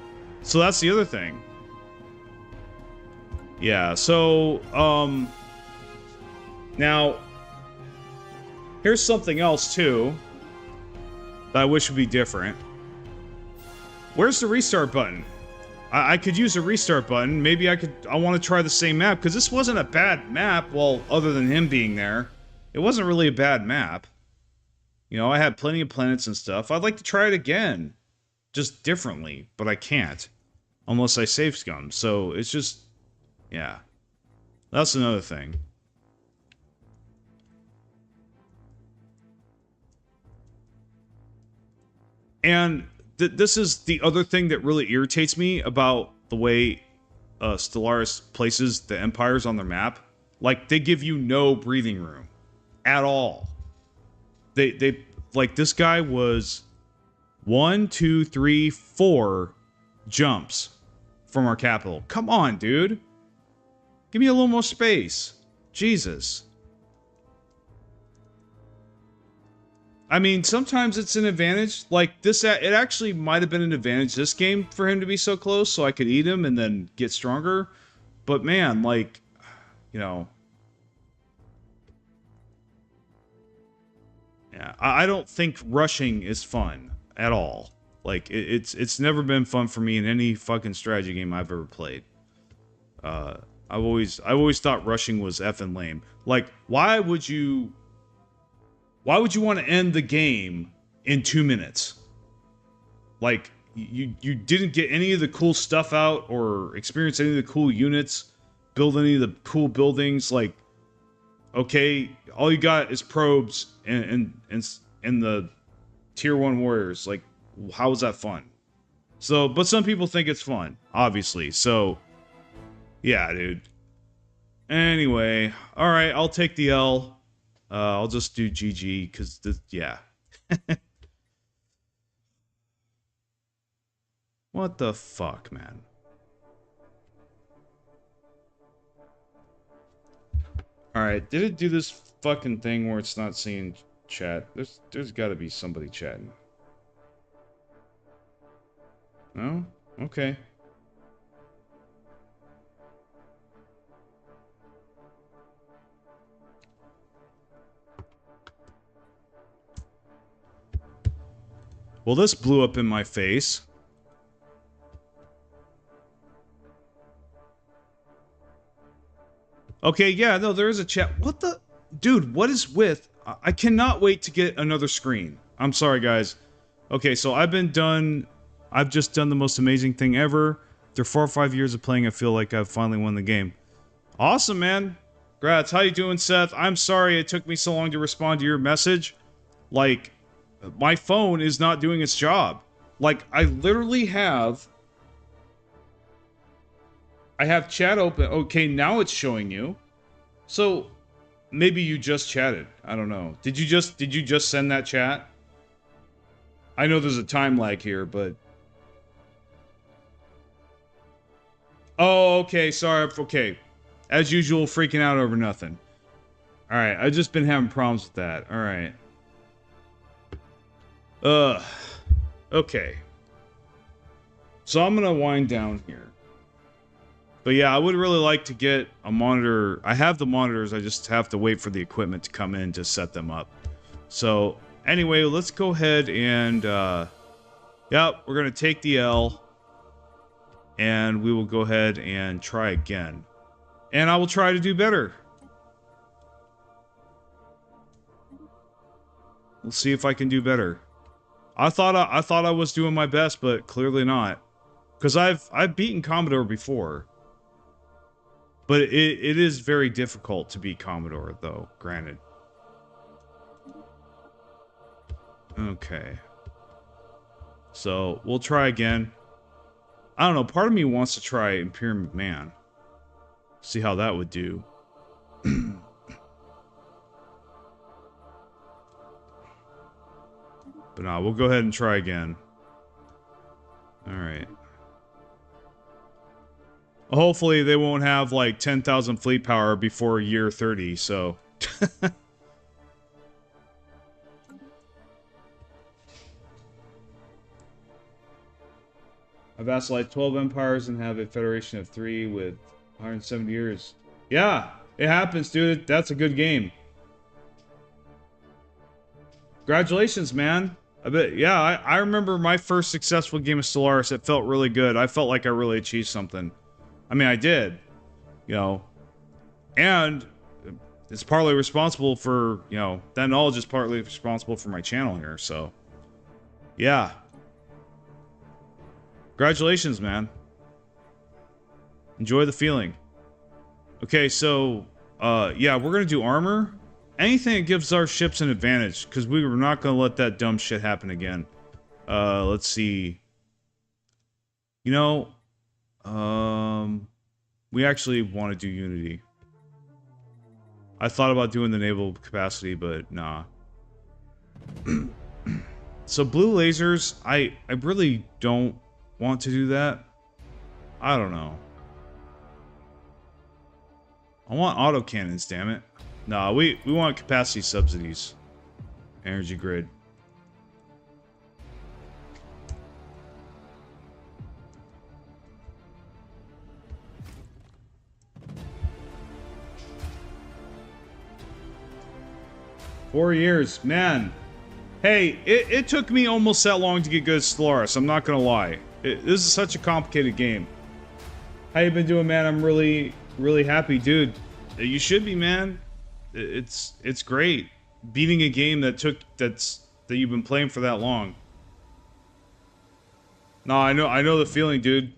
So that's the other thing. Yeah, so, now, here's something else too that I wish would be different. Where's the restart button? I could use a restart button. Maybe I want to try the same map, because this wasn't a bad map, well, other than him being there. It wasn't really a bad map. You know, I had plenty of planets and stuff. I'd like to try it again. Just differently, but I can't. Unless I save scum. So, it's just... yeah. That's another thing. And this is the other thing that really irritates me about the way Stellaris places the empires on their map. Like, they give you no breathing room at all. They like, this guy was 1, 2, 3, 4 jumps from our capital. Come on, dude. Give me a little more space. Jesus. I mean, sometimes it's an advantage. Like, this, it actually might have been an advantage this game for him to be so close, so I could eat him and then get stronger. But man, like, you know... yeah, I don't think rushing is fun at all. Like, it's never been fun for me in any fucking strategy game I've ever played. I've always thought rushing was effing lame. Like, why would you want to end the game in 2 minutes? Like, you didn't get any of the cool stuff out or experience any of the cool units, build any of the cool buildings. Like, okay, all you got is probes and the tier 1 warriors. Like, how is that fun? So, but some people think it's fun, obviously. So, yeah, dude. Anyway, alright, I'll take the L. I'll just do GG, because, yeah. What the fuck, man? Alright, did it do this fucking thing where it's not seeing chat? There's gotta be somebody chatting. No? Okay. Well, this blew up in my face. Okay, yeah, no, there is a chat. What the? Dude, what is with? I cannot wait to get another screen. I'm sorry, guys. Okay, so I've just done the most amazing thing ever. After 4 or 5 years of playing, I feel like I've finally won the game. Awesome, man. Grats. How you doing, Seth? I'm sorry it took me so long to respond to your message. Like, my phone is not doing its job. Like, I literally have... I have chat open. Okay, now it's showing you. So, maybe you just chatted. I don't know. Did you just send that chat? I know there's a time lag here, but... Oh, okay, sorry. Okay. As usual, freaking out over nothing. Alright, I've just been having problems with that. Alright. Okay. So I'm gonna wind down here. But yeah, I would really like to get a monitor. I have the monitors, I just have to wait for the equipment to come in to set them up. So, anyway, let's go ahead and, yeah, we're gonna take the L. And we will go ahead and try again. And I will try to do better. We'll see if I can do better. I thought I was doing my best, but clearly not. Because I've beaten Commodore before. But it is very difficult to beat Commodore, though, granted. Okay. So, we'll try again. I don't know, part of me wants to try Imperial McMahon. See how that would do. But nah, we'll go ahead and try again. Alright. Hopefully they won't have like 10,000 fleet power before year 30, so... I've vassalized 12 empires and have a federation of 3 with 170 years. Yeah, it happens, dude. That's a good game. Congratulations, man. I bet, yeah, I remember my first successful game of Stellaris. It felt really good. I felt like I really achieved something. I mean, I did. You know. And it's partly responsible for, you know, that knowledge is partly responsible for my channel here, so. Yeah. Congratulations, man. Enjoy the feeling. Okay, so, yeah, we're gonna do armor. Anything that gives our ships an advantage, because we were not gonna let that dumb shit happen again. Let's see. You know, we actually want to do Unity. I thought about doing the naval capacity, but nah. So blue lasers, I really don't want to do that. I don't know. I want autocannons, damn it. Nah, we want capacity subsidies. Energy grid. Four years, man. Hey, it took me almost that long to get good at Stellaris, I'm not gonna lie. This is such a complicated game. How you been doing, man? I'm really happy, dude. You should be, man. It's great beating a game that you've been playing for that long. No, I know the feeling, dude.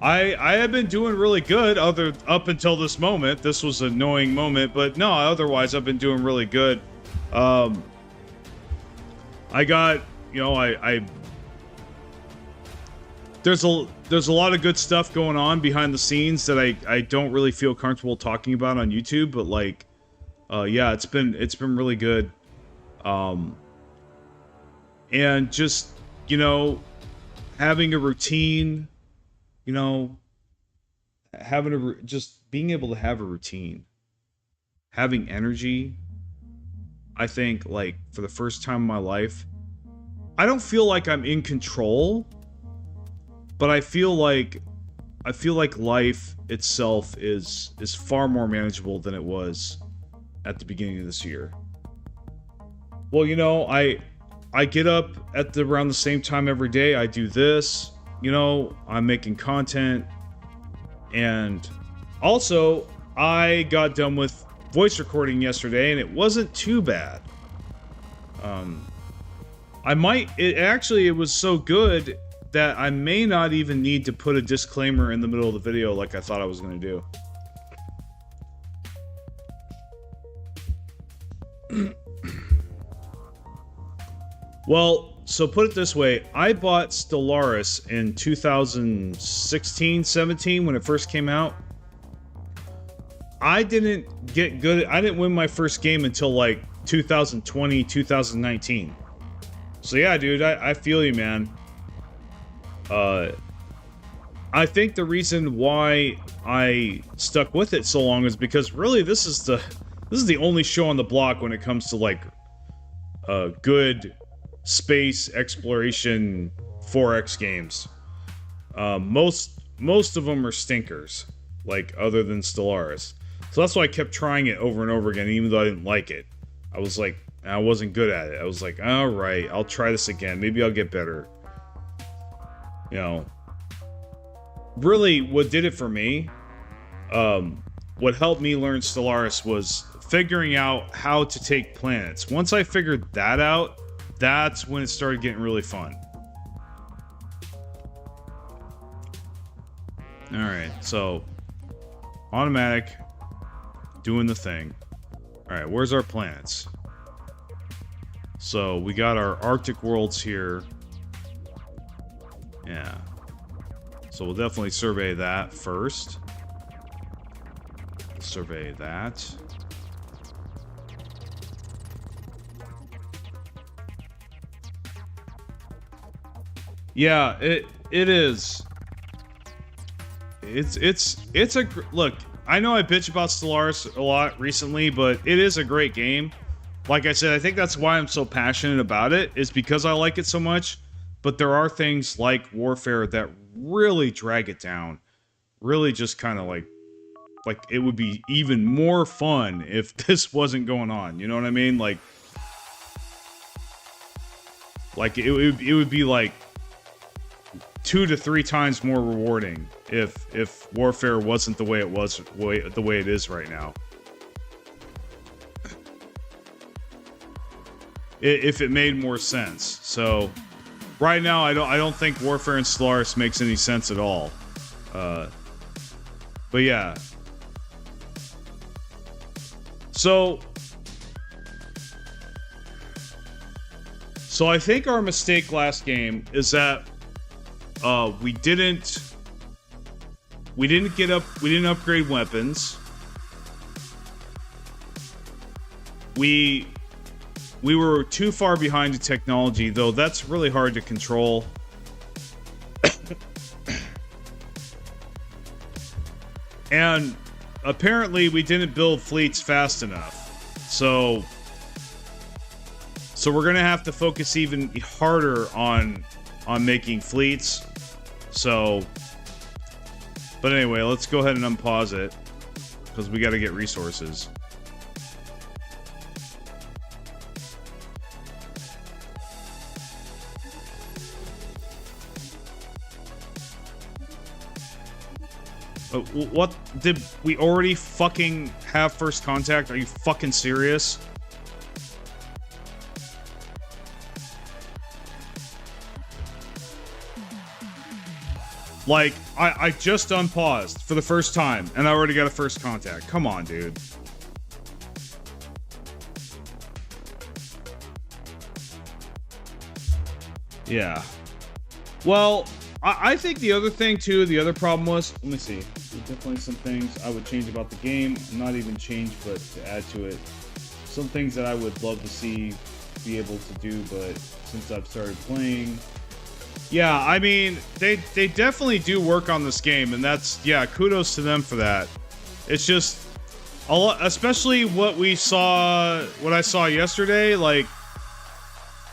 I have been doing really good up until this moment. This was an annoying moment, but no, otherwise I've been doing really good. I got, you know, there's a lot of good stuff going on behind the scenes that I don't really feel comfortable talking about on YouTube, but like, yeah, it's been really good. And just, you know, having a routine, you know, just being able to have a routine, having energy. I think, like, for the first time in my life, I don't feel like I'm in control, but I feel like life itself is far more manageable than it was at the beginning of this year. Well, you know, I get up at around the same time every day. I do this, you know, I'm making content, and also I got done with voice recording yesterday, and it wasn't too bad. It was so good that I may not even need to put a disclaimer in the middle of the video like I thought I was going to do. Well, so put it this way, I bought Stellaris in 2016-17 when it first came out. I didn't win my first game until like 2020, 2019. So yeah, dude, I feel you, man. I think the reason why I stuck with it so long is because really this is the only show on the block when it comes to like good space exploration 4X games. Most of them are stinkers, like other than Stellaris. So that's why I kept trying it over and over again, even though I didn't like it. I was like, I wasn't good at it. I was like, all right, I'll try this again. Maybe I'll get better. You know, really, what did it for me, what helped me learn Stellaris was figuring out how to take planets. Once I figured that out, that's when it started getting really fun. Alright, so automatic, doing the thing. Alright, where's our planets? So we got our Arctic worlds here. Yeah. So we'll definitely survey that first. Survey that. Yeah, it is. It's a look. I know I bitch about Stellaris a lot recently, but it is a great game. Like I said, I think that's why I'm so passionate about it, is because I like it so much. But there are things like Warfare that really drag it down. Really just kind of like it would be even more fun if this wasn't going on. You know what I mean? Like it would be like 2 to 3 times more rewarding if Warfare wasn't the way it was, the way it is right now. If it made more sense. So right now, I don't think Warfare and Stellaris makes any sense at all. But yeah. So I think our mistake last game is that we didn't upgrade weapons. We were too far behind in technology, though that's really hard to control. And apparently we didn't build fleets fast enough. So we're gonna have to focus even harder on making fleets. So, but anyway, let's go ahead and unpause it because we got to get resources. What? Did we already fucking have first contact? Are you fucking serious? Like, I just unpaused for the first time, and I already got a first contact. Come on, dude. Yeah. Well, I think the other thing, too, the other problem was... Let me see. There's definitely some things I would change about the game. Not even change, but to add to it. Some things that I would love to see be able to do, but since I've started playing... Yeah, I mean, they definitely do work on this game, and that's, yeah, kudos to them for that. It's just, a lot, especially what I saw yesterday, like,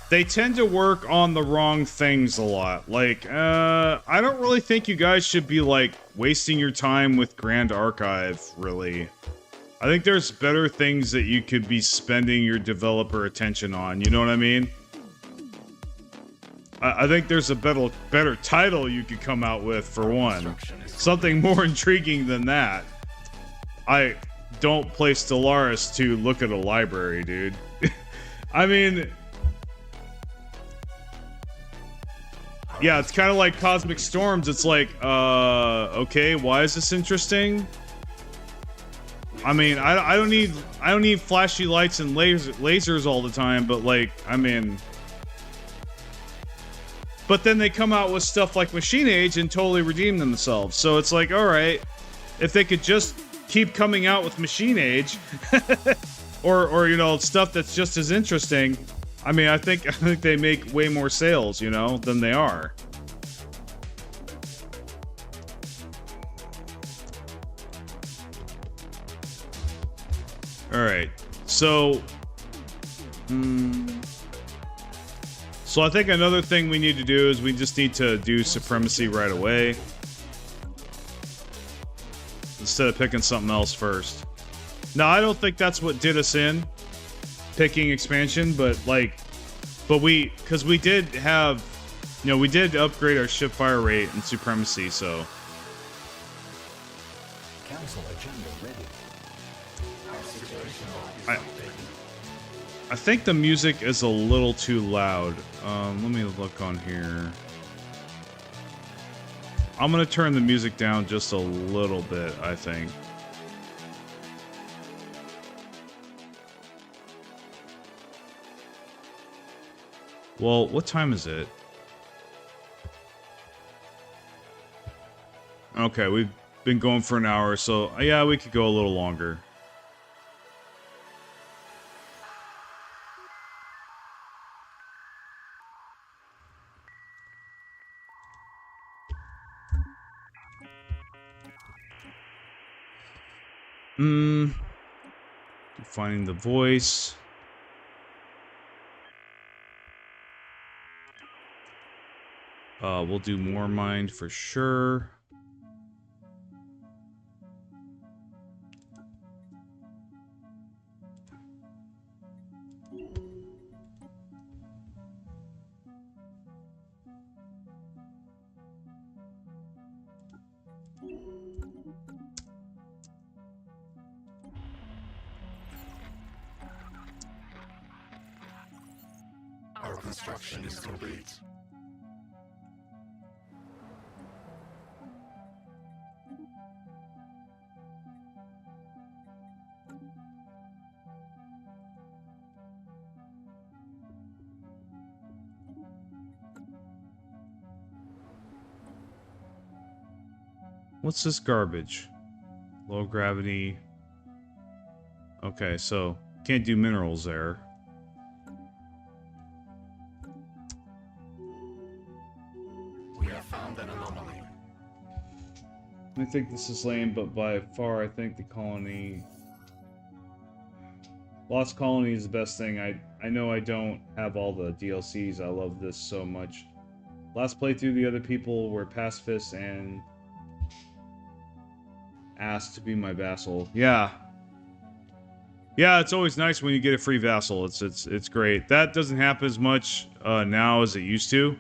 they tend to work on the wrong things a lot. Like, I don't really think you guys should be, like, wasting your time with Grand Archive, really. I think there's better things that you could be spending your developer attention on, you know what I mean? I think there's a better title you could come out with, for one. Something more intriguing than that. I don't play Stellaris to look at a library, dude. I mean, yeah, it's kind of like Cosmic Storms. It's like, okay, why is this interesting? I mean, I don't need flashy lights and lasers all the time, but like, I mean, but then they come out with stuff like Machine Age and totally redeem themselves. So it's like, all right, if they could just keep coming out with Machine Age, or you know, stuff that's just as interesting. I mean, I think they make way more sales, you know, than they are. All right, so, so I think another thing we need to do is we just need to do Supremacy right away, instead of picking something else first. Now, I don't think that's what did us in, picking expansion, but like, because we did have, you know, we did upgrade our ship fire rate and Supremacy, so. Council agenda ready. I think the music is a little too loud. Let me look on here. I'm gonna turn the music down just a little bit, I think. Well, what time is it? Okay, we've been going for an hour, so yeah, we could go a little longer. Finding the voice. We'll do more mind for sure. Our construction is complete. What's this garbage? Low gravity. Okay, so can't do minerals there. We have found an anomaly. I think this is lame, but by far I think the colony... Lost Colony is the best thing. I know I don't have all the DLCs. I love this so much. Last playthrough, the other people were pacifists and asked to be my vassal. Yeah. Yeah, it's always nice when you get a free vassal. It's great. That doesn't happen as much now as it used to.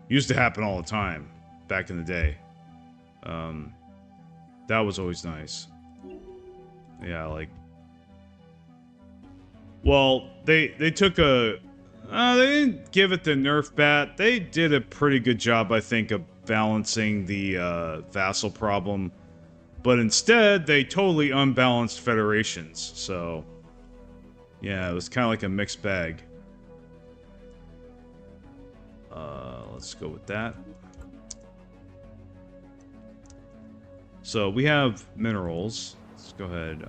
Used to happen all the time back in the day. That was always nice. Yeah, like... Well, they took a... they didn't give it the nerf bat. They did a pretty good job, I think, of balancing the vassal problem. But instead, they totally unbalanced federations. So, yeah, it was kind of like a mixed bag. Let's go with that. So, we have minerals. Let's go ahead.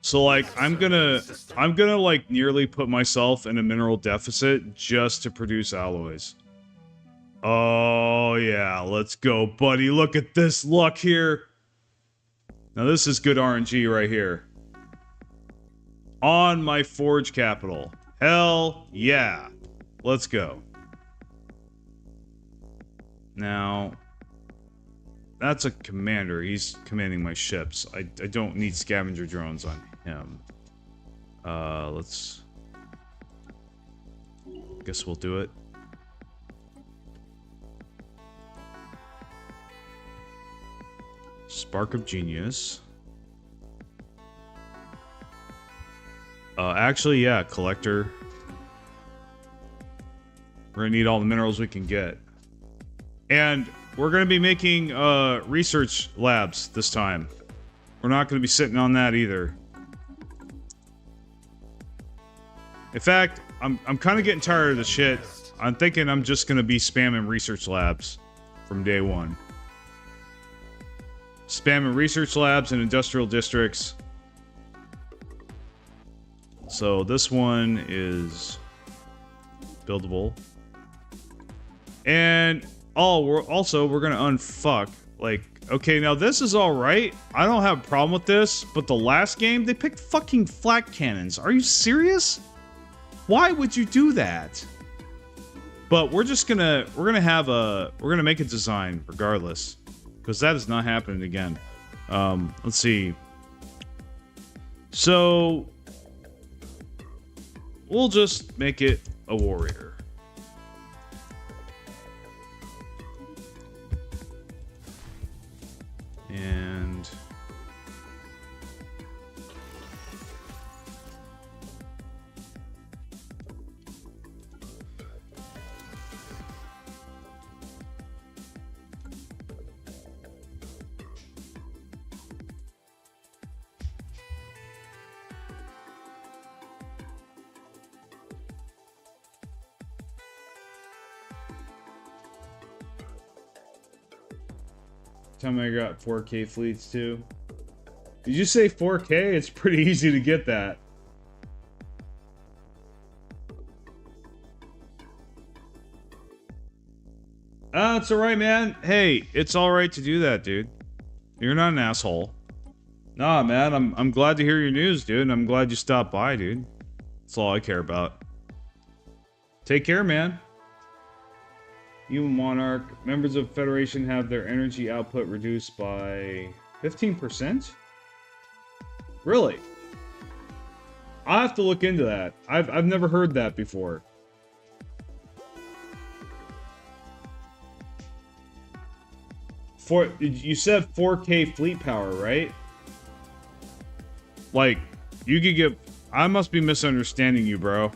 So like I'm gonna like nearly put myself in a mineral deficit just to produce alloys. Oh yeah, let's go, buddy. Look at this luck here. Now this is good RNG right here. On my forge capital. Hell yeah. Let's go. Now, that's a commander. He's commanding my ships. I don't need scavenger drones on him. Let's... Guess we'll do it. Spark of Genius. Actually, yeah, collector. We're gonna need all the minerals we can get. And we're gonna be making, research labs this time. We're not gonna be sitting on that either. In fact, I'm kind of getting tired of the shit. I'm thinking I'm just gonna be spamming research labs from day one. Spamming research labs and industrial districts. So this one is buildable. And we're gonna unfuck. Like, okay, now this is alright. I don't have a problem with this, but the last game, they picked fucking flak cannons. Are you serious? Why would you do that? But we're gonna make a design regardless. Because that is not happening again. Let's see. So we'll just make it a warrior. And time I got 4K fleets too. Did you say 4K? It's pretty easy to get that. It's alright, man. Hey, it's alright to do that, dude. You're not an asshole. Nah, man, I'm glad to hear your news, dude. I'm glad you stopped by, dude. That's all I care about. Take care, man. You Monarch. Members of Federation have their energy output reduced by 15%? Really? I'll have to look into that. I've never heard that before. You said 4K fleet power, right? Like, you could get... I must be misunderstanding you, bro.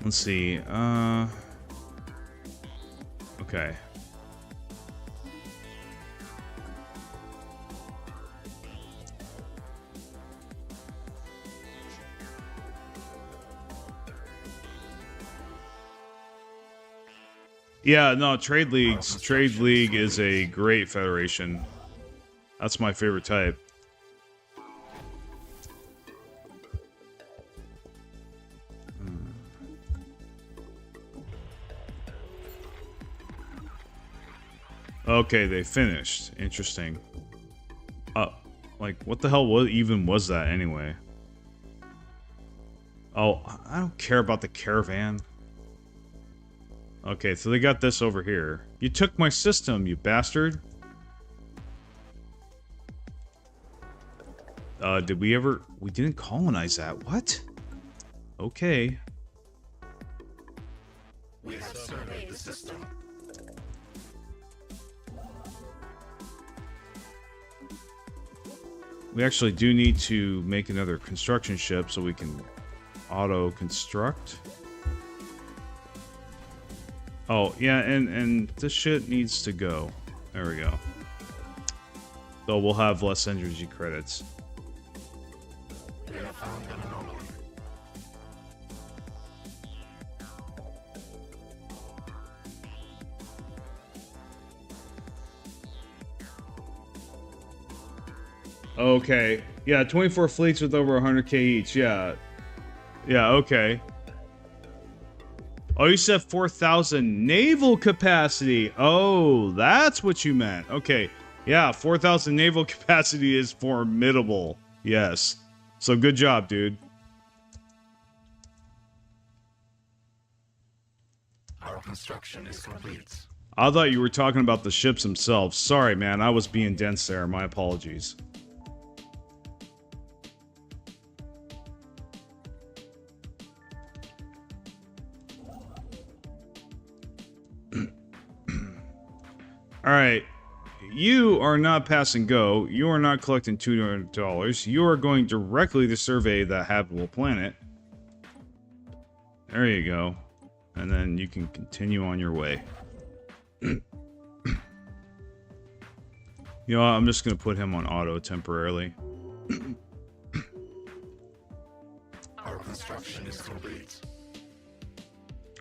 Let's see, okay. Yeah, no, Trade Leagues. Trade League is a great federation. That's my favorite type. Okay, they finished. Interesting. Like, what the hell was that anyway? Oh, I don't care about the caravan. Okay, so they got this over here. You took my system, you bastard. Did we ever... We didn't colonize that. What? Okay. We have surveyed the system. We actually do need to make another construction ship so we can auto-construct. Oh, yeah, and this shit needs to go. There we go. So we'll have less energy credits. We have found an anomaly. Okay. Yeah, 24 fleets with over 100k each. Yeah. Yeah, okay. Oh, you said 4,000 naval capacity. Oh, that's what you meant. Okay. Yeah, 4,000 naval capacity is formidable. Yes. So good job, dude. Our construction is complete. I thought you were talking about the ships themselves. Sorry, man. I was being dense there. My apologies. Alright. You are not passing go. You are not collecting $200. You are going directly to survey the habitable planet. There you go. And then you can continue on your way. You know what? I'm just going to put him on auto temporarily. Our construction is complete.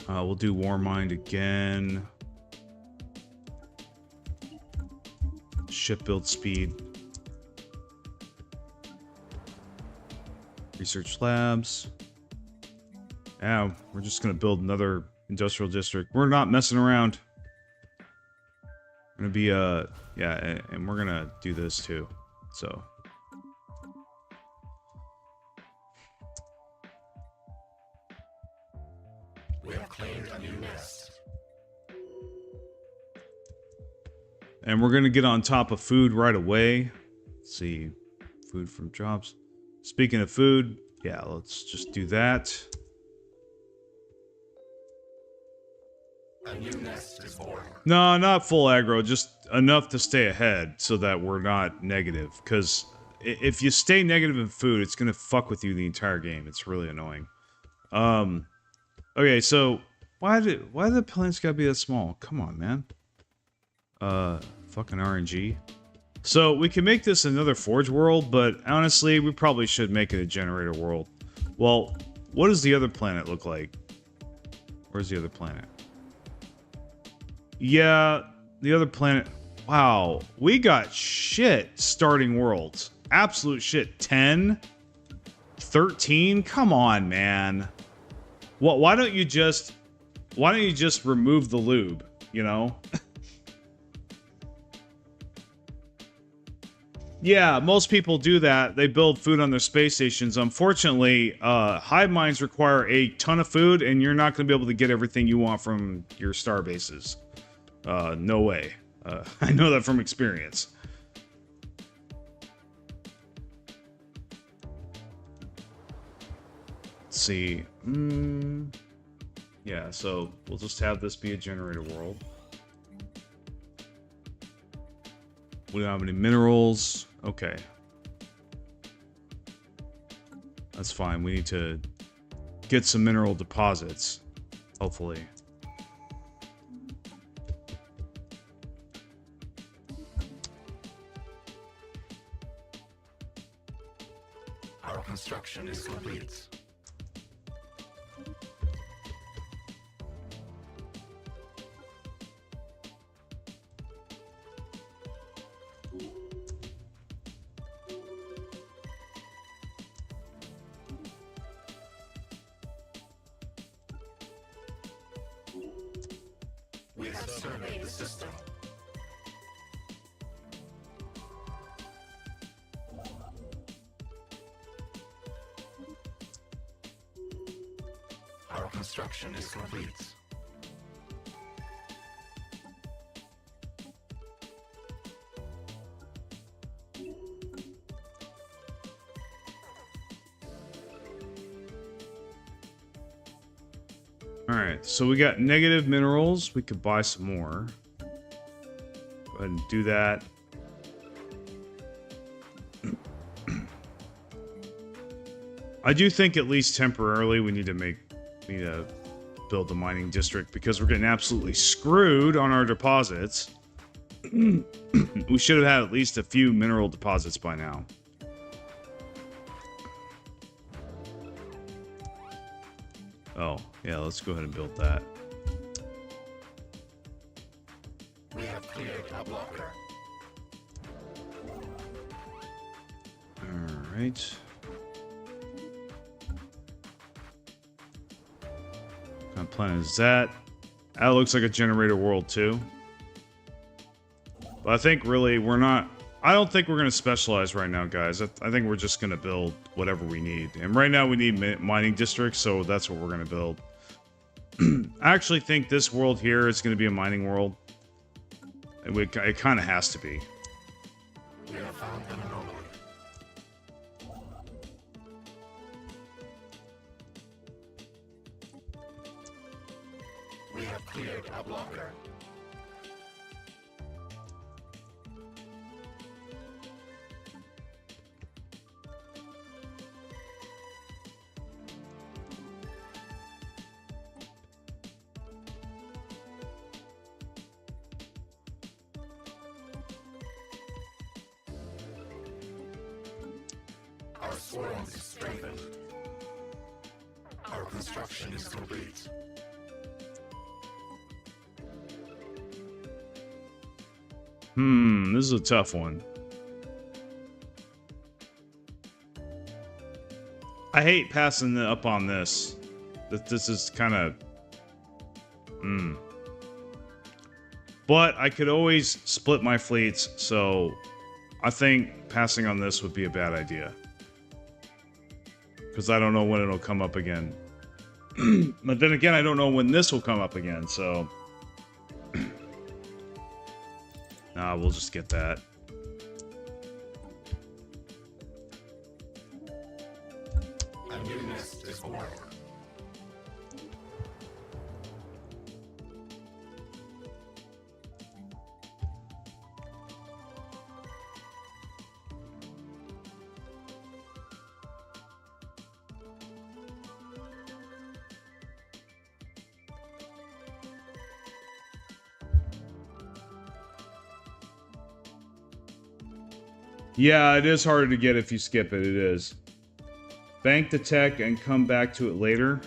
We'll do Warmind again. Ship build speed. Research labs. Yeah, we're just gonna build another industrial district. We're not messing around. We're gonna be yeah, and we're gonna do this too. So We have claimed a new nest. and we're gonna get on top of food right away. Let's see, food from jobs. Speaking of food, yeah, let's just do that. A new nest is born. No, not full aggro, just enough to stay ahead so that we're not negative. Because if you stay negative in food, it's gonna fuck with you the entire game. It's really annoying. Okay, so why did the planets gotta be that small? Come on, man. Fucking RNG. So we can make this another Forge world, but honestly, we probably should make it a generator world. Well, what does the other planet look like? Where's the other planet? Yeah, the other planet. Wow, we got shit starting worlds. Absolute shit. 10? 13? Come on, man. Why don't you just remove the lube, you know? Yeah, most people do that. They build food on their space stations. Unfortunately, hive minds require a ton of food, and you're not going to be able to get everything you want from your star bases. No way. I know that from experience. Let's see. Yeah, so we'll just have this be a generator world. We don't have any minerals. Okay. That's fine. We need to get some mineral deposits. Hopefully. Our construction is complete. We have surveyed the system. Our construction is complete. Alright, so we got negative minerals. We could buy some more. Go ahead and do that. I do think at least temporarily we need to build a mining district because we're getting absolutely screwed on our deposits. We should have had at least a few mineral deposits by now. Oh, yeah, let's go ahead and build that. We have cleared a blocker. Alright. planet is that? That looks like a generator world too. But I think really we're not... I don't think we're going to specialize right now, guys. I think we're just going to build whatever we need. And right now we need mining districts, so that's what we're going to build. I actually think this world here is going to be a mining world. It kind of has to be. We have found an anomaly. We have cleared a blocker. Our swarm is strengthened. Our construction is complete. This is a tough one. I hate passing up on this. This is kind of... But I could always split my fleets, so I think passing on this would be a bad idea. Because I don't know when it'll come up again. But then again, I don't know when this will come up again, so... Nah, we'll just get that. A new nest is born. Yeah, it is harder to get if you skip it, it is. Bank the tech and come back to it later.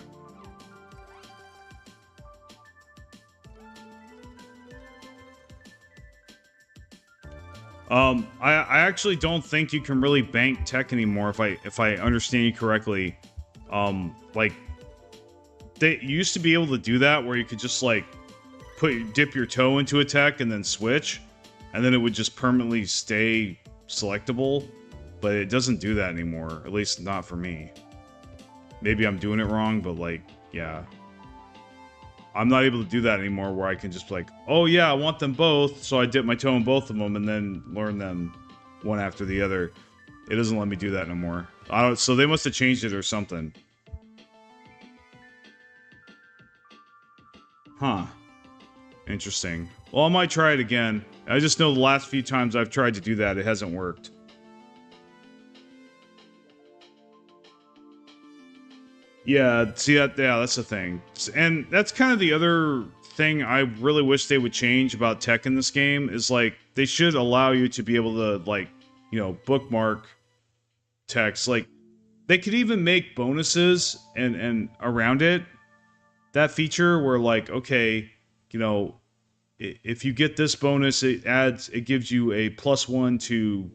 I actually don't think you can really bank tech anymore if I understand you correctly. Like they used to be able to do that where you could just like dip your toe into a tech and then switch, and then it would just permanently stay selectable, but it doesn't do that anymore, at least not for me. Maybe I'm doing it wrong, but like, yeah. I'm not able to do that anymore where I can just be like, oh yeah, I want them both, so I dip my toe in both of them and then learn them one after the other. It doesn't let me do that no more. So they must have changed it or something. Huh. Interesting. Well, I might try it again. I just know the last few times I've tried to do that, it hasn't worked. Yeah, see that? Yeah, that's the thing. And that's kind of the other thing I really wish they would change about tech in this game is like they should allow you to be able to like, you know, bookmark text. Like they could even make bonuses and around it. That feature where like, okay, you know, if you get this bonus, it gives you a +1 to,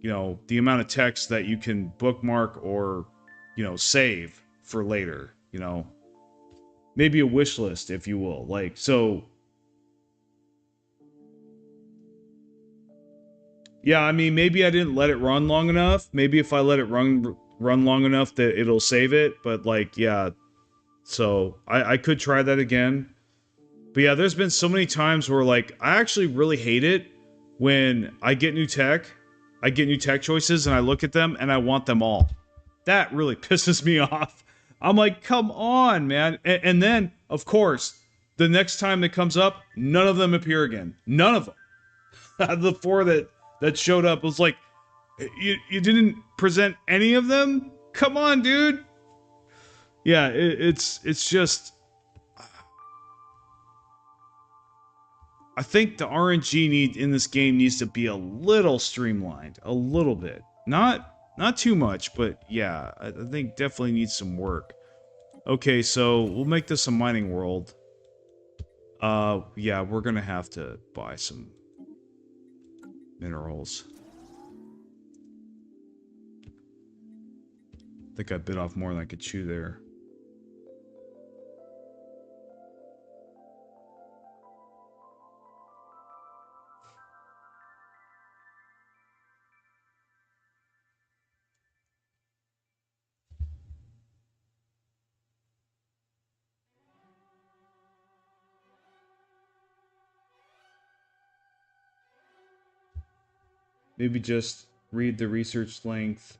you know, the amount of text that you can bookmark or, you know, save for later, you know, maybe a wish list, if you will. Like, so yeah, I mean, maybe I didn't let it run long enough. Maybe if I let it run long enough that it'll save it, but like, yeah, so I could try that again. But yeah, there's been so many times where like I actually really hate it when I get new tech choices and I look at them and I want them all. That really pisses me off. I'm like, come on, man. And then, of course, the next time it comes up, none of them appear again. None of them. The 4 that showed up was like, you didn't present any of them? Come on, dude. Yeah, it's just... I think the RNG in this game needs to be a little streamlined. A little bit. Not too much, but yeah, I think definitely needs some work. Okay, so we'll make this a mining world. Yeah, we're gonna have to buy some minerals. I think I bit off more than I could chew there. Maybe just read the research length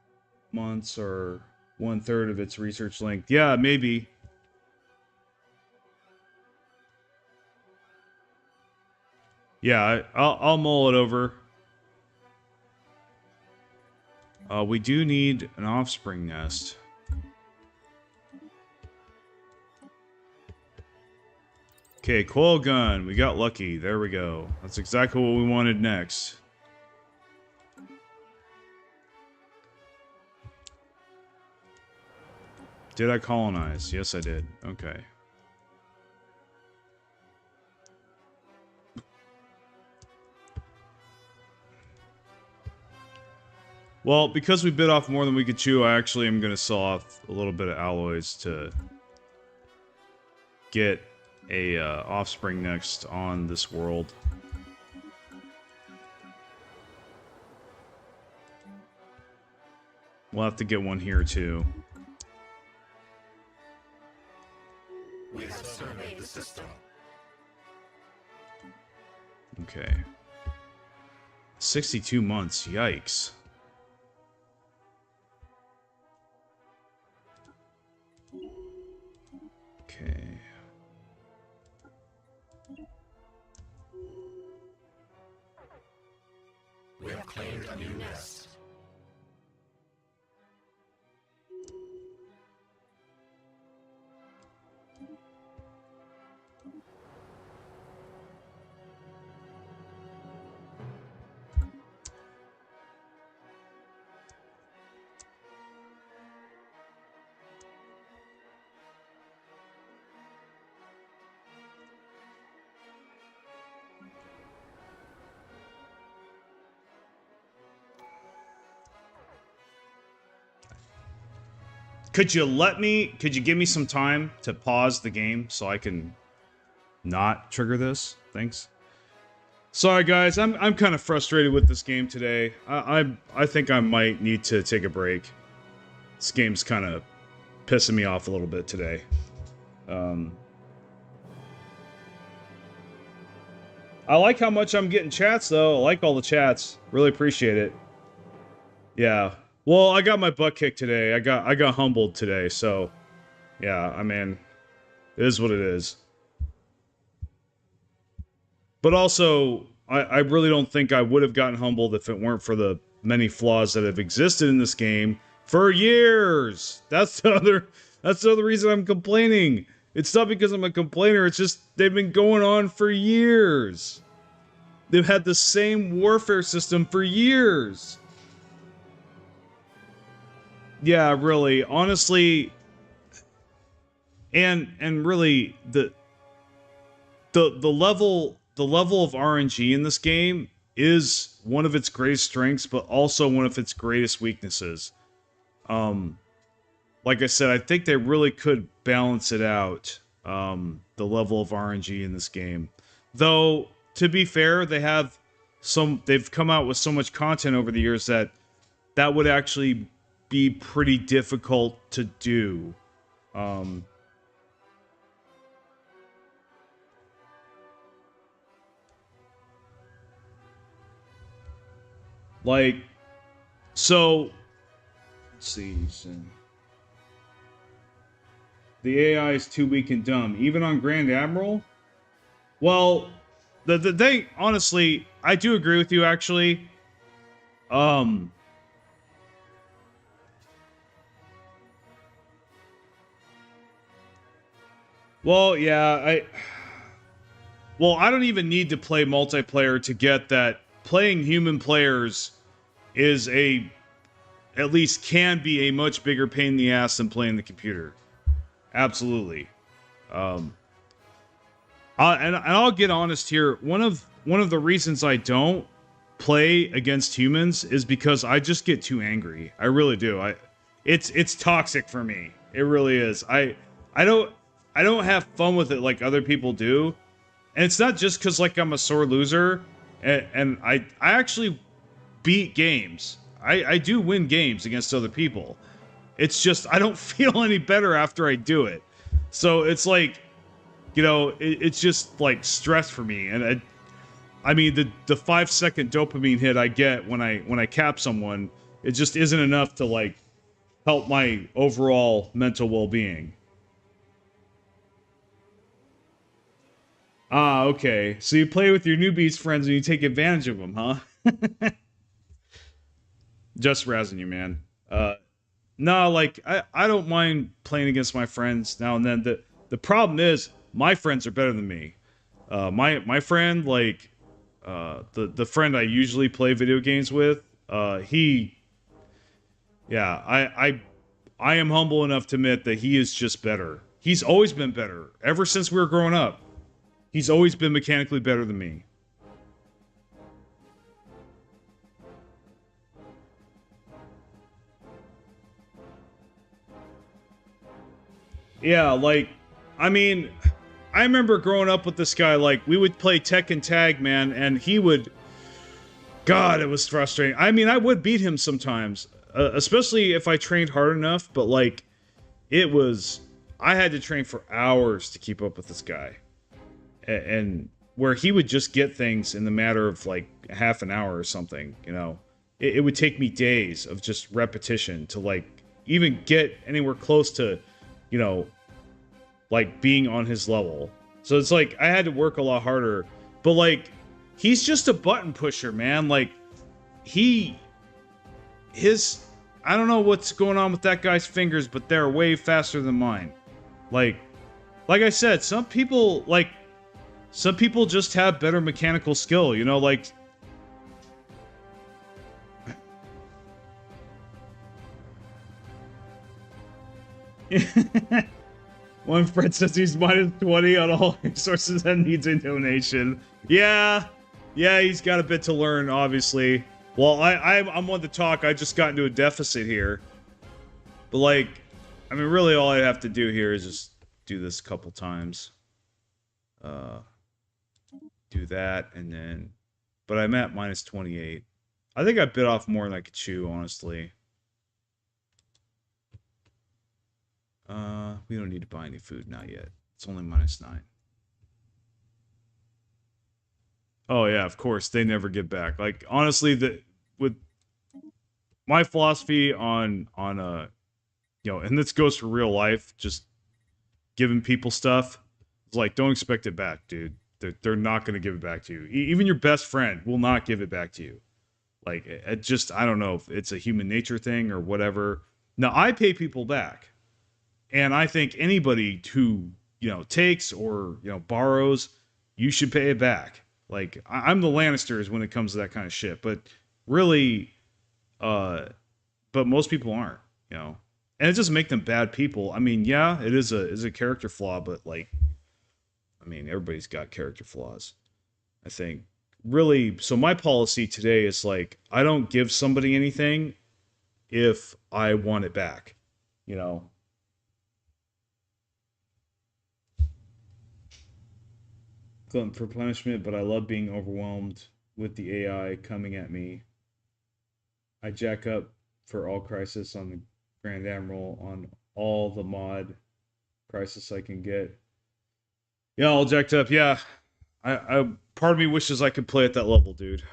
months or 1/3 of its research length. Yeah, maybe. Yeah, I'll mull it over. We do need an offspring nest. Okay, coil gun. We got lucky. There we go. That's exactly what we wanted next. Did I colonize? Yes, I did. Okay. Well, because we bit off more than we could chew, I actually am going to sell off a little bit of alloys to get a offspring next on this world. We'll have to get one here too. We have surveyed the system. Okay. 62 months. Yikes. Okay. We have claimed a new nest. Could you give me some time to pause the game so I can not trigger this? Thanks. Sorry guys, I'm kind of frustrated with this game today. I think I might need to take a break. This game's kind of pissing me off a little bit today. I like how much I'm getting chats though. I like all the chats. Really appreciate it. Yeah. Well, I got my butt kicked today. I got humbled today, so yeah, I mean, it is what it is. But also, I really don't think I would have gotten humbled if it weren't for the many flaws that have existed in this game for years. That's the other reason I'm complaining. It's not because I'm a complainer, it's just they've been going on for years. They've had the same warfare system for years. Yeah, really, honestly, and really the level of RNG in this game is one of its greatest strengths, but also one of its greatest weaknesses. Like I said, I think they really could balance it out, the level of RNG in this game. Though, to be fair, they've come out with so much content over the years that would actually be pretty difficult to do. Like, so, let's see. The AI is too weak and dumb, even on Grand Admiral. Well, the thing, honestly, I do agree with you. Actually, well, yeah, I don't even need to play multiplayer to get that playing human players is at least can be a much bigger pain in the ass than playing the computer. Absolutely. And I'll get honest here. One of the reasons I don't play against humans is because I just get too angry. I really do. It's toxic for me. It really is. I don't have fun with it like other people do. And it's not just because like I'm a sore loser, and I actually beat games. I do win games against other people. It's just I don't feel any better after I do it. So it's like, you know, it's just like stress for me, and I mean, the 5-second dopamine hit I get when I cap someone, it just isn't enough to like help my overall mental well-being. Ah, okay. So you play with your newbies friends and you take advantage of them, huh? Just razzing you, man. No, like I don't mind playing against my friends now and then. The problem is my friends are better than me. My friend, like the friend I usually play video games with, he, yeah, I am humble enough to admit that he is just better. He's always been better ever since we were growing up. He's always been mechanically better than me. Yeah, like, I mean, I remember growing up with this guy, like, we would play Tekken Tag, man, and he would... God, it was frustrating. I mean, I would beat him sometimes, especially if I trained hard enough, but, like, it was... I had to train for hours to keep up with this guy. And where he would just get things in the matter of, like, half an hour or something, you know? It would take me days of just repetition to, like, even get anywhere close to, you know, like, being on his level. So it's like, I had to work a lot harder. But, like, he's just a button pusher, man. Like, I don't know what's going on with that guy's fingers, but they're way faster than mine. Like I said, some people just have better mechanical skill, you know, like... One friend says he's minus 20 on all resources and needs a donation. Yeah, he's got a bit to learn, obviously. Well, I'm one to talk. I just got into a deficit here. But, like, I mean, really all I have to do here is just do this a couple times. Do that, and then... But I'm at minus 28. I think I bit off more than I could chew, honestly. We don't need to buy any food, not yet. It's only minus 9. Oh yeah, of course, they never get back. Like, honestly, with my philosophy on you know, and this goes for real life, just giving people stuff, it's like, don't expect it back, dude. They're not going to give it back to you. Even your best friend will not give it back to you. Like, it just, I don't know if it's a human nature thing or whatever. Now, I pay people back. And I think anybody who, you know, takes or, you know, borrows, you should pay it back. Like, I'm the Lannisters when it comes to that kind of shit. But really, but most people aren't, you know. And it doesn't make them bad people. I mean, yeah, it is a character flaw, but, like, I mean, everybody's got character flaws, I think. Really, so my policy today is, like, I don't give somebody anything if I want it back, you know. Glutton for punishment, but I love being overwhelmed with the AI coming at me. I jack up for all crisis on the Grand Admiral on all the mod crisis I can get. Yeah, all jacked up. Yeah, I part of me wishes I could play at that level, dude.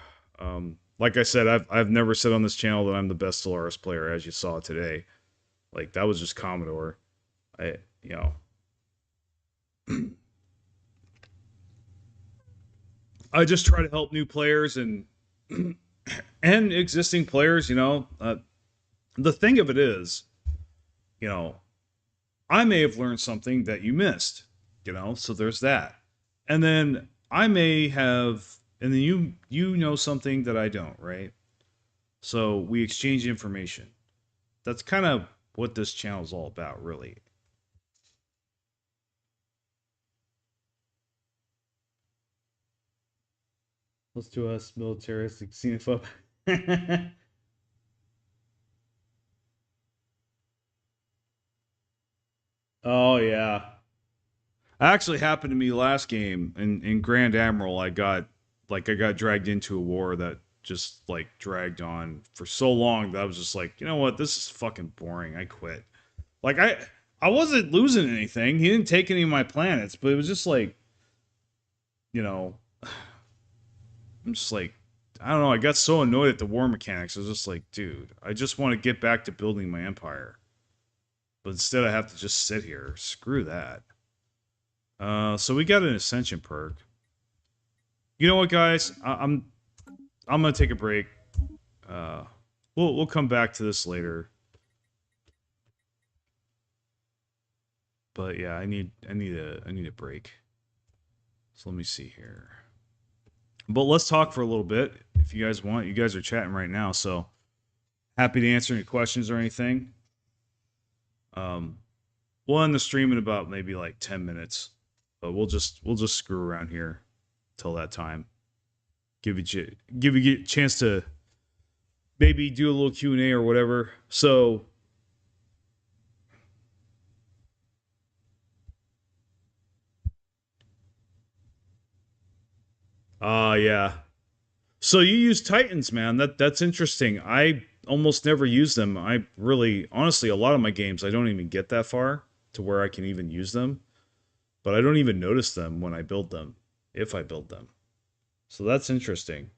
Like I said, I've never said on this channel that I'm the best Stellaris player, as you saw today. Like, that was just Commodore. You know. I just try to help new players and existing players, you know. The thing of it is, you know, I may have learned something that you missed, you know, so there's that. And then I may have, and then you know something that I don't, right? So we exchange information. That's kind of what this channel is all about, really. Let's do us militaristic xenophobe. Oh yeah. Actually happened to me last game in Grand Admiral. I got dragged into a war that just like dragged on for so long that I was just like, you know what, this is fucking boring. I quit. Like I wasn't losing anything. He didn't take any of my planets, but it was just like, you know, I'm just like, I don't know. I got so annoyed at the war mechanics. I was just like, dude, I just want to get back to building my empire. But instead, I have to just sit here. Screw that. So we got an ascension perk. You know what, guys? I'm gonna take a break. Uh, we'll come back to this later. But yeah, I need a break. So let me see here. But let's talk for a little bit if you guys want. You guys are chatting right now, so happy to answer any questions or anything. We'll end the stream in about maybe like 10 minutes, but we'll just screw around here till that time. Give you a chance to maybe do a little Q&A or whatever. So yeah. So you use Titans, man. That's interesting. I almost never use them. I really honestly a lot of my games I don't even get that far to where I can even use them. But I don't even notice them when I build them, if I build them. So that's interesting.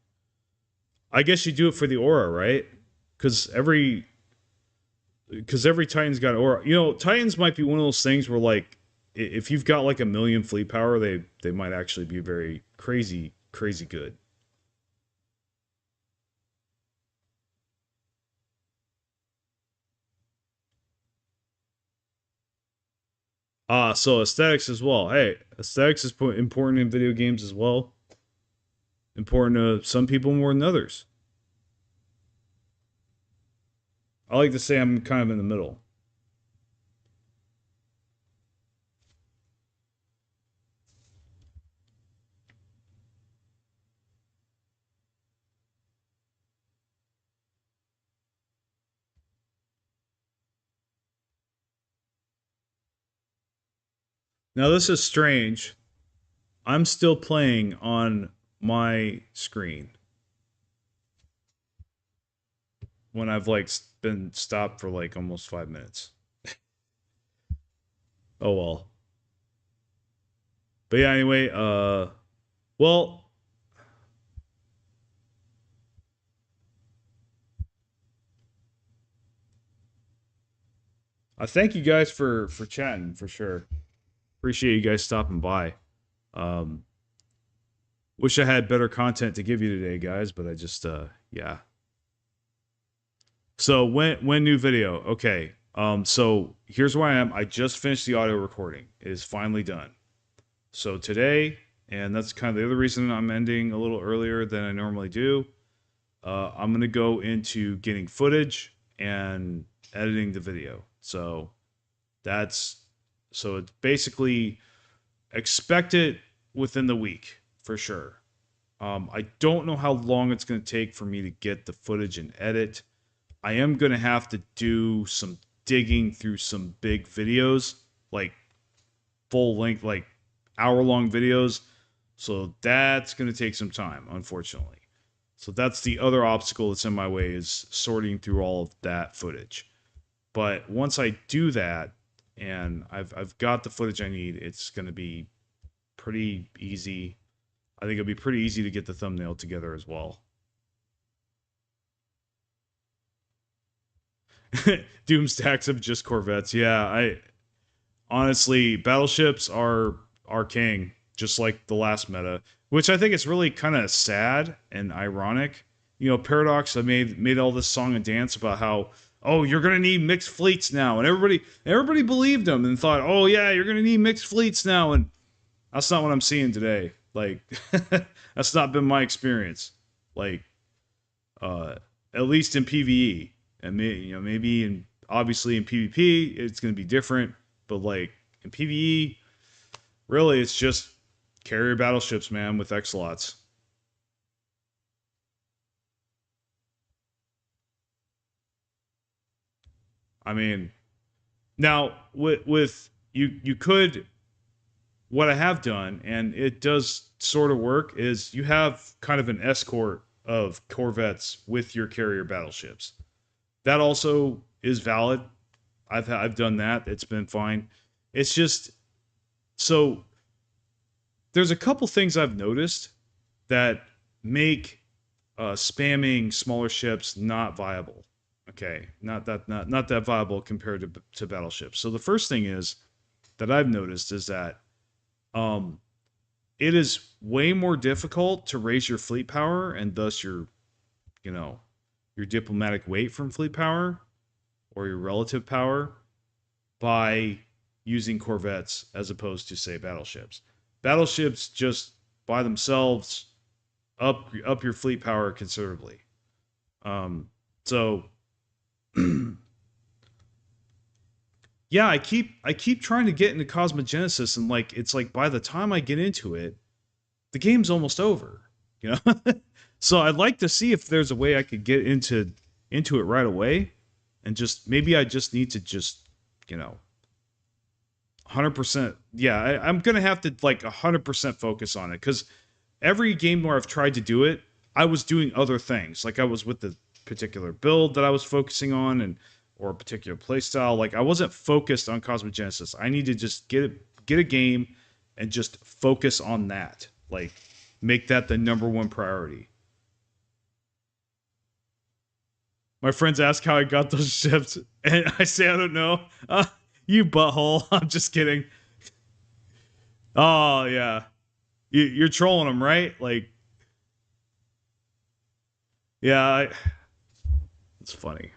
I guess you do it for the aura, right? Because every Titan's got aura. You know, Titans might be one of those things where like if you've got like a million fleet power, they might actually be very crazy good. So aesthetics as well. Hey, aesthetics is important in video games as well. Important to some people more than others. I like to say I'm kind of in the middle. Now this is strange. I'm still playing on my screen when I've like been stopped for like almost 5 minutes. Oh well. But yeah, anyway, well, I thank you guys for chatting for sure. Appreciate you guys stopping by. Um, wish I had better content to give you today, guys, but I just yeah. So when new video? Okay. So here's where I am. I just finished the audio recording. It is finally done. So today, and that's kind of the other reason I'm ending a little earlier than I normally do. I'm gonna go into getting footage and editing the video. So that's so it's basically expect it within the week for sure. I don't know how long it's going to take for me to get the footage and edit. I am going to have to do some digging through some big videos, like full length, like hour-long videos. So that's going to take some time, unfortunately. So that's the other obstacle that's in my way is sorting through all of that footage. But once I do that, and I've got the footage I need, it's going to be pretty easy. I think it'll be pretty easy to get the thumbnail together as well. Doom stacks of just Corvettes. Yeah, I honestly battleships are king, just like the last meta, which I think is really kind of sad and ironic. You know, Paradox made all this song and dance about how oh you're gonna need mixed fleets now, and everybody believed him and thought oh yeah you're gonna need mixed fleets now, and that's not what I'm seeing today. Like that's not been my experience. Like at least in PvE, and maybe in obviously in PvP it's gonna be different, but like in PvE, really it's just carrier battleships, man, with X-Lots. I mean, now with you could what I have done, and it does sort of work, is you have kind of an escort of corvettes with your carrier battleships. That also is valid. I've done that. It's been fine. It's just so there's a couple things I've noticed that make spamming smaller ships not viable. Okay, not that viable compared to battleships. So the first thing is that I've noticed is that it is way more difficult to raise your fleet power and thus your, you know, your diplomatic weight from fleet power or your relative power by using corvettes as opposed to, say, battleships. Battleships just by themselves up your fleet power considerably. So yeah, I keep trying to get into Cosmogenesis, and like it's like by the time I get into it, the game's almost over. You know, so I'd like to see if there's a way I could get into it right away, and just maybe I just need to just, you know, 100%. Yeah, I'm gonna have to like 100% focus on it, because every game where I've tried to do it, I was doing other things. Like I was with the particular build that I was focusing on, and or a particular playstyle. Like I wasn't focused on Cosmogenesis. I need to just get a game and just focus on that. Like make that the #1 priority. My friends ask how I got those ships, and I say I don't know. You butthole. I'm just kidding. Oh yeah, you're trolling them, right? Like, yeah, it's funny.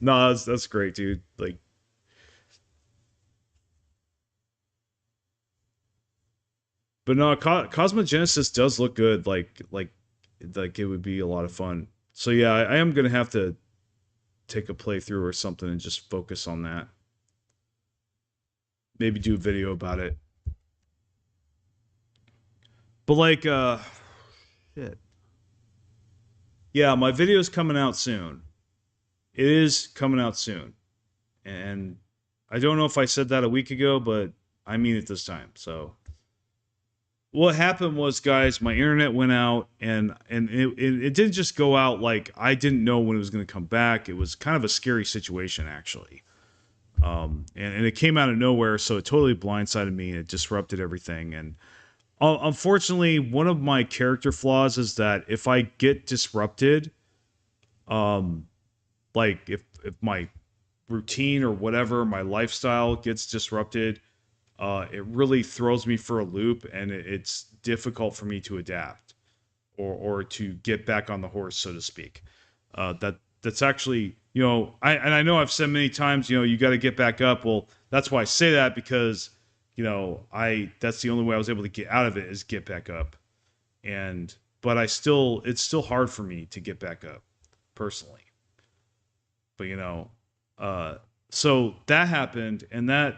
No, that's great, dude. Like, but no, Cosmogenesis does look good. Like it would be a lot of fun. So yeah, I am gonna have to take a playthrough or something and just focus on that. Maybe do a video about it. But like, shit. Yeah, my video's coming out soon. It is coming out soon. And I don't know if I said that a week ago, but I mean it this time. So what happened was, guys, my internet went out, and it didn't just go out. Like I didn't know when it was going to come back. It was kind of a scary situation, actually. And it came out of nowhere, so it totally blindsided me. It disrupted everything. And unfortunately, one of my character flaws is that if I get disrupted, like if my routine or whatever, my lifestyle gets disrupted, it really throws me for a loop, and it's difficult for me to adapt or to get back on the horse, so to speak. That's actually, you know, I know I've said many times, you know, you got to get back up. Well, that's why I say that, because, you know, that's the only way I was able to get out of it, is get back up. But it's still hard for me to get back up personally. But, you know, so that happened, and that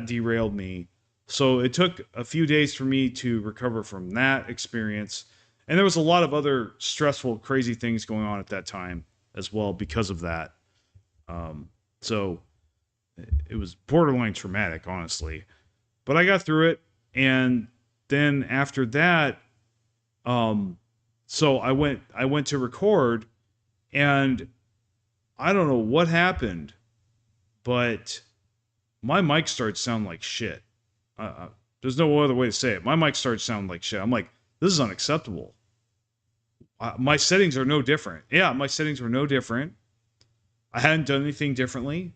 derailed me. So it took a few days for me to recover from that experience. And there was a lot of other stressful, crazy things going on at that time as well because of that. So it was borderline traumatic, honestly. But I got through it. And then after that, so I went to record, and I don't know what happened, but my mic started sounding like shit. There's no other way to say it. My mic started sounding like shit. I'm like, this is unacceptable. My settings are no different. Yeah, my settings were no different. I hadn't done anything differently.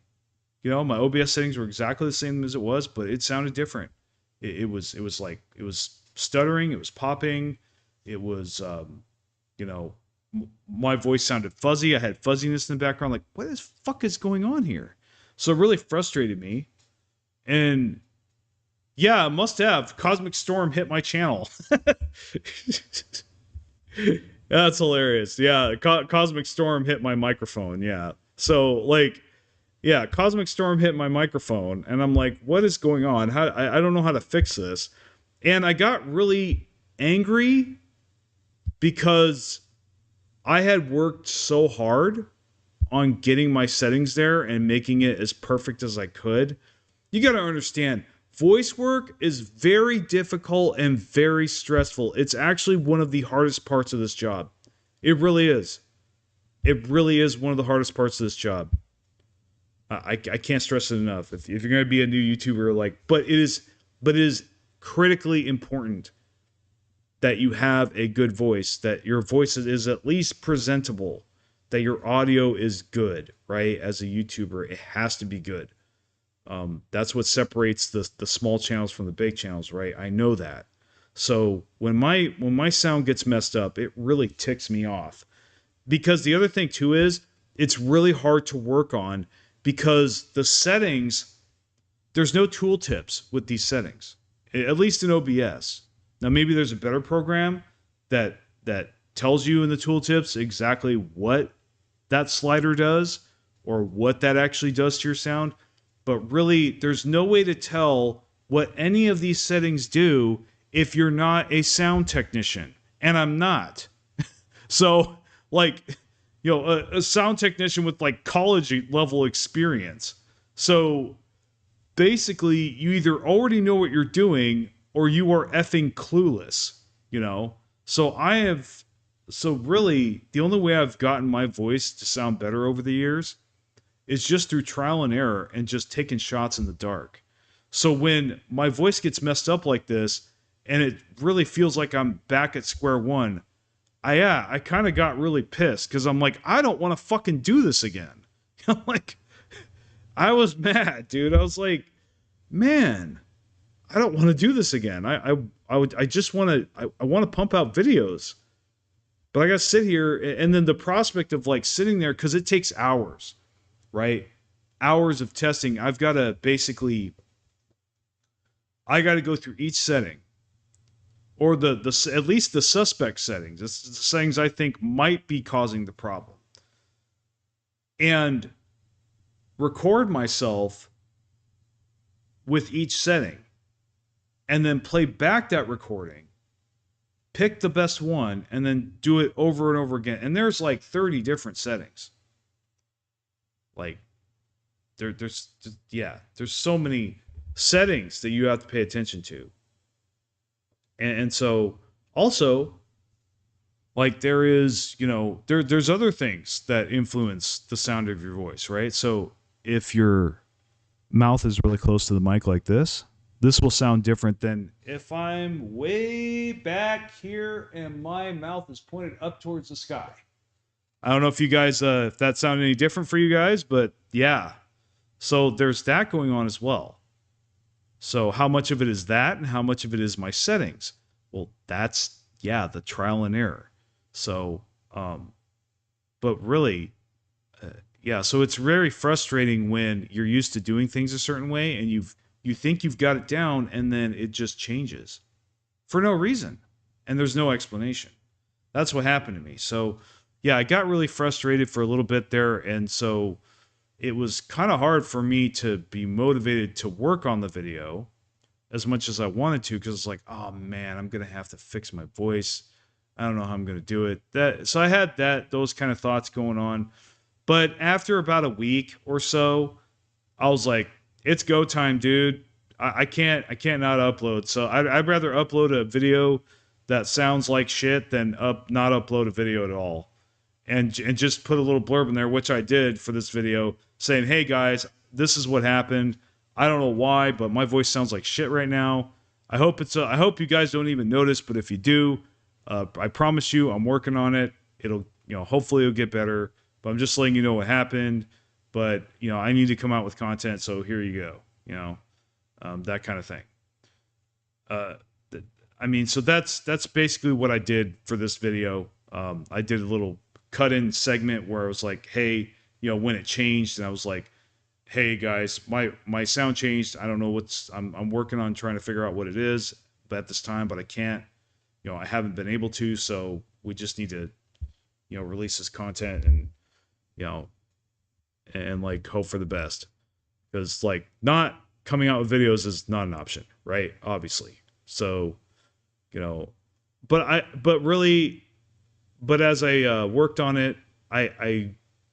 You know, my OBS settings were exactly the same as it was, but it sounded different. It was like, it was stuttering. It was popping. It was, you know, my voice sounded fuzzy. I had fuzziness in the background. Like, what the fuck is going on here? So it really frustrated me. And yeah, must have. Cosmic Storm hit my channel. That's hilarious. Yeah, Cosmic Storm hit my microphone. Yeah. So like, yeah, Cosmic Storm hit my microphone, and I'm like, what is going on? I don't know how to fix this. And I got really angry because I had worked so hard on getting my settings there and making it as perfect as I could. You got to understand, voice work is very difficult and very stressful. It's actually one of the hardest parts of this job. It really is. It really is one of the hardest parts of this job. I can't stress it enough. If you're going to be a new YouTuber, like, but it is critically important that you have a good voice, that your voice is at least presentable, that your audio is good, right? As a YouTuber, it has to be good. That's what separates the small channels from the big channels, right? I know that. So when my sound gets messed up, it really ticks me off. Because the other thing too is it's really hard to work on because the settings, there's no tooltips with these settings, at least in OBS. Now maybe there's a better program that tells you in the tooltips exactly what that slider does or what that actually does to your sound. But really, there's no way to tell what any of these settings do if you're not a sound technician. And I'm not. So, like, you know, a sound technician with like college level experience. So basically, you either already know what you're doing or you are effing clueless, you know? So really, the only way I've gotten my voice to sound better over the years is just through trial and error and just taking shots in the dark. So when my voice gets messed up like this and it really feels like I'm back at square one, I kind of got really pissed because I'm like, I don't want to fucking do this again. I'm like, I was mad, dude. I was like, man, I don't want to do this again. I just want to, I want to pump out videos, but I got to sit here. And then the prospect of like sitting there, cause it takes hours, right? Hours of testing. I've got to basically, I got to go through each setting or the at least the suspect settings. It's the settings I think might be causing the problem, and record myself with each setting and then play back that recording, pick the best one, and then do it over and over again. And there's like 30 different settings. Like there's so many settings that you have to pay attention to. And so also, like there is, you know, there's other things that influence the sound of your voice, right? So if your mouth is really close to the mic like this will sound different than if I'm way back here and my mouth is pointed up towards the sky. I don't know if you guys, if that sounded any different for you guys, but yeah. So there's that going on as well. So how much of it is that and how much of it is my settings? Well, that's, yeah, the trial and error. So, but really, yeah, so it's very frustrating when you're used to doing things a certain way and you think you've got it down and then it just changes for no reason and there's no explanation. That's what happened to me. So, yeah, I got really frustrated for a little bit there, and so it was kind of hard for me to be motivated to work on the video as much as I wanted to, because it's like, oh man, I'm gonna have to fix my voice. I don't know how I'm gonna do it. So I had those kind of thoughts going on. But after about a week or so, I was like, it's go time, dude. I can't not upload. So I'd rather upload a video that sounds like shit than not upload a video at all. And just put a little blurb in there, which I did for this video, saying, hey guys, this is what happened. I don't know why, but my voice sounds like shit right now. I hope you guys don't even notice, but if you do, I promise you I'm working on it. It'll, you know, hopefully it'll get better, but I'm just letting you know what happened. But, you know, I need to come out with content, so here you go, you know, that kind of thing. I mean, so that's basically what I did for this video. I did a little cut-in segment where I was like, hey, you know, when it changed, and I was like, hey guys, my sound changed. I don't know I'm working on trying to figure out what it is, but at this time, but I can't, you know, I haven't been able to, so we just need to, you know, release this content and, you know, and like hope for the best, because like not coming out with videos is not an option, right? Obviously. So, you know, but as I worked on it, I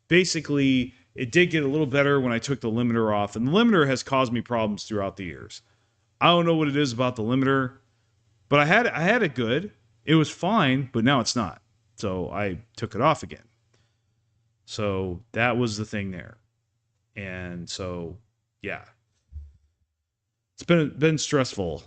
basically, it did get a little better when I took the limiter off, and the limiter has caused me problems throughout the years. I don't know what it is about the limiter, but I had it good. It was fine, but now it's not. So I took it off again. So that was the thing there. And so, yeah, it's been stressful.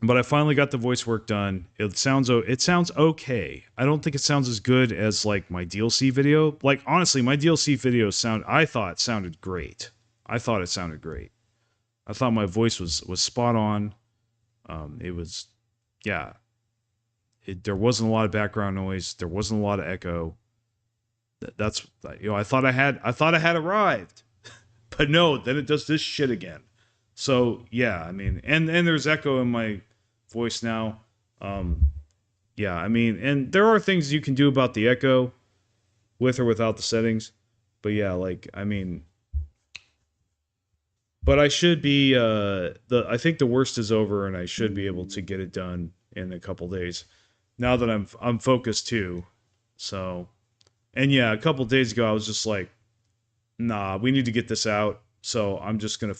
But I finally got the voice work done. It sounds okay. I don't think it sounds as good as like my DLC video. Like honestly, my DLC video I thought sounded great. I thought it sounded great. I thought my voice was spot on. It was, yeah. There wasn't a lot of background noise. There wasn't a lot of echo. That's, you know, I thought I had arrived, but no. Then it does this shit again. So yeah, I mean, and there's echo in my voice now. Yeah, I mean, and there are things you can do about the echo, with or without the settings. But yeah, like I mean, but I should be I think the worst is over, and I should be able to get it done in a couple days. Now that I'm focused too. So, and yeah, a couple days ago I was just like, nah, we need to get this out. So I'm just gonna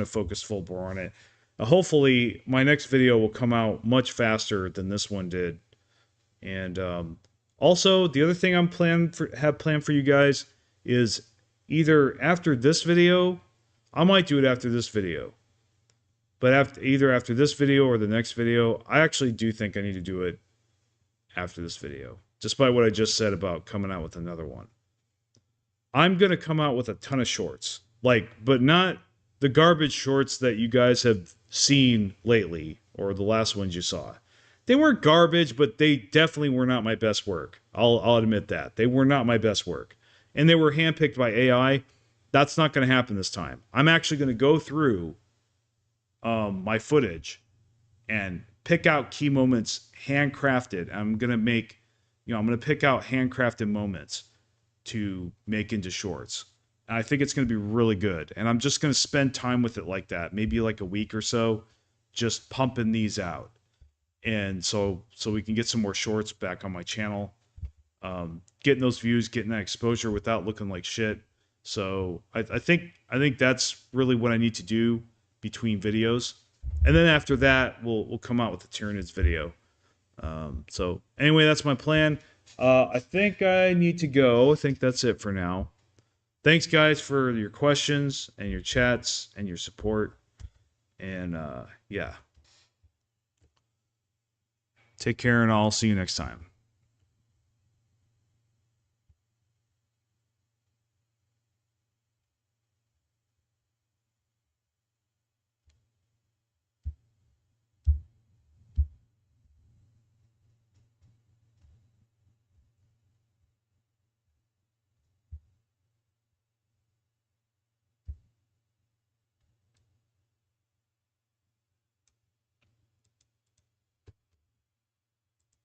focus full bore on it. Hopefully, my next video will come out much faster than this one did. And also, the other thing have planned for you guys is either after this video, I might do it after this video, but either after this video or the next video. I actually do think I need to do it after this video, despite what I just said about coming out with another one. I'm gonna come out with a ton of shorts, but not the garbage shorts that you guys have seen lately or the last ones you saw. They weren't garbage, but they definitely were not my best work. I'll admit that. They were not my best work. And they were handpicked by AI. That's not going to happen this time. I'm actually going to go through my footage and pick out key moments handcrafted. I'm going to pick out handcrafted moments to make into shorts. And I think it's going to be really good. And I'm just going to spend time with it like that, maybe like a week or so, just pumping these out. And so we can get some more shorts back on my channel, getting those views, getting that exposure without looking like shit. So I think that's really what I need to do between videos, and then after that we'll come out with the Tyranids video. So anyway, that's my plan. I think I need to go. I think that's it for now. Thanks guys for your questions and your chats and your support. And yeah. Take care, and I'll see you next time.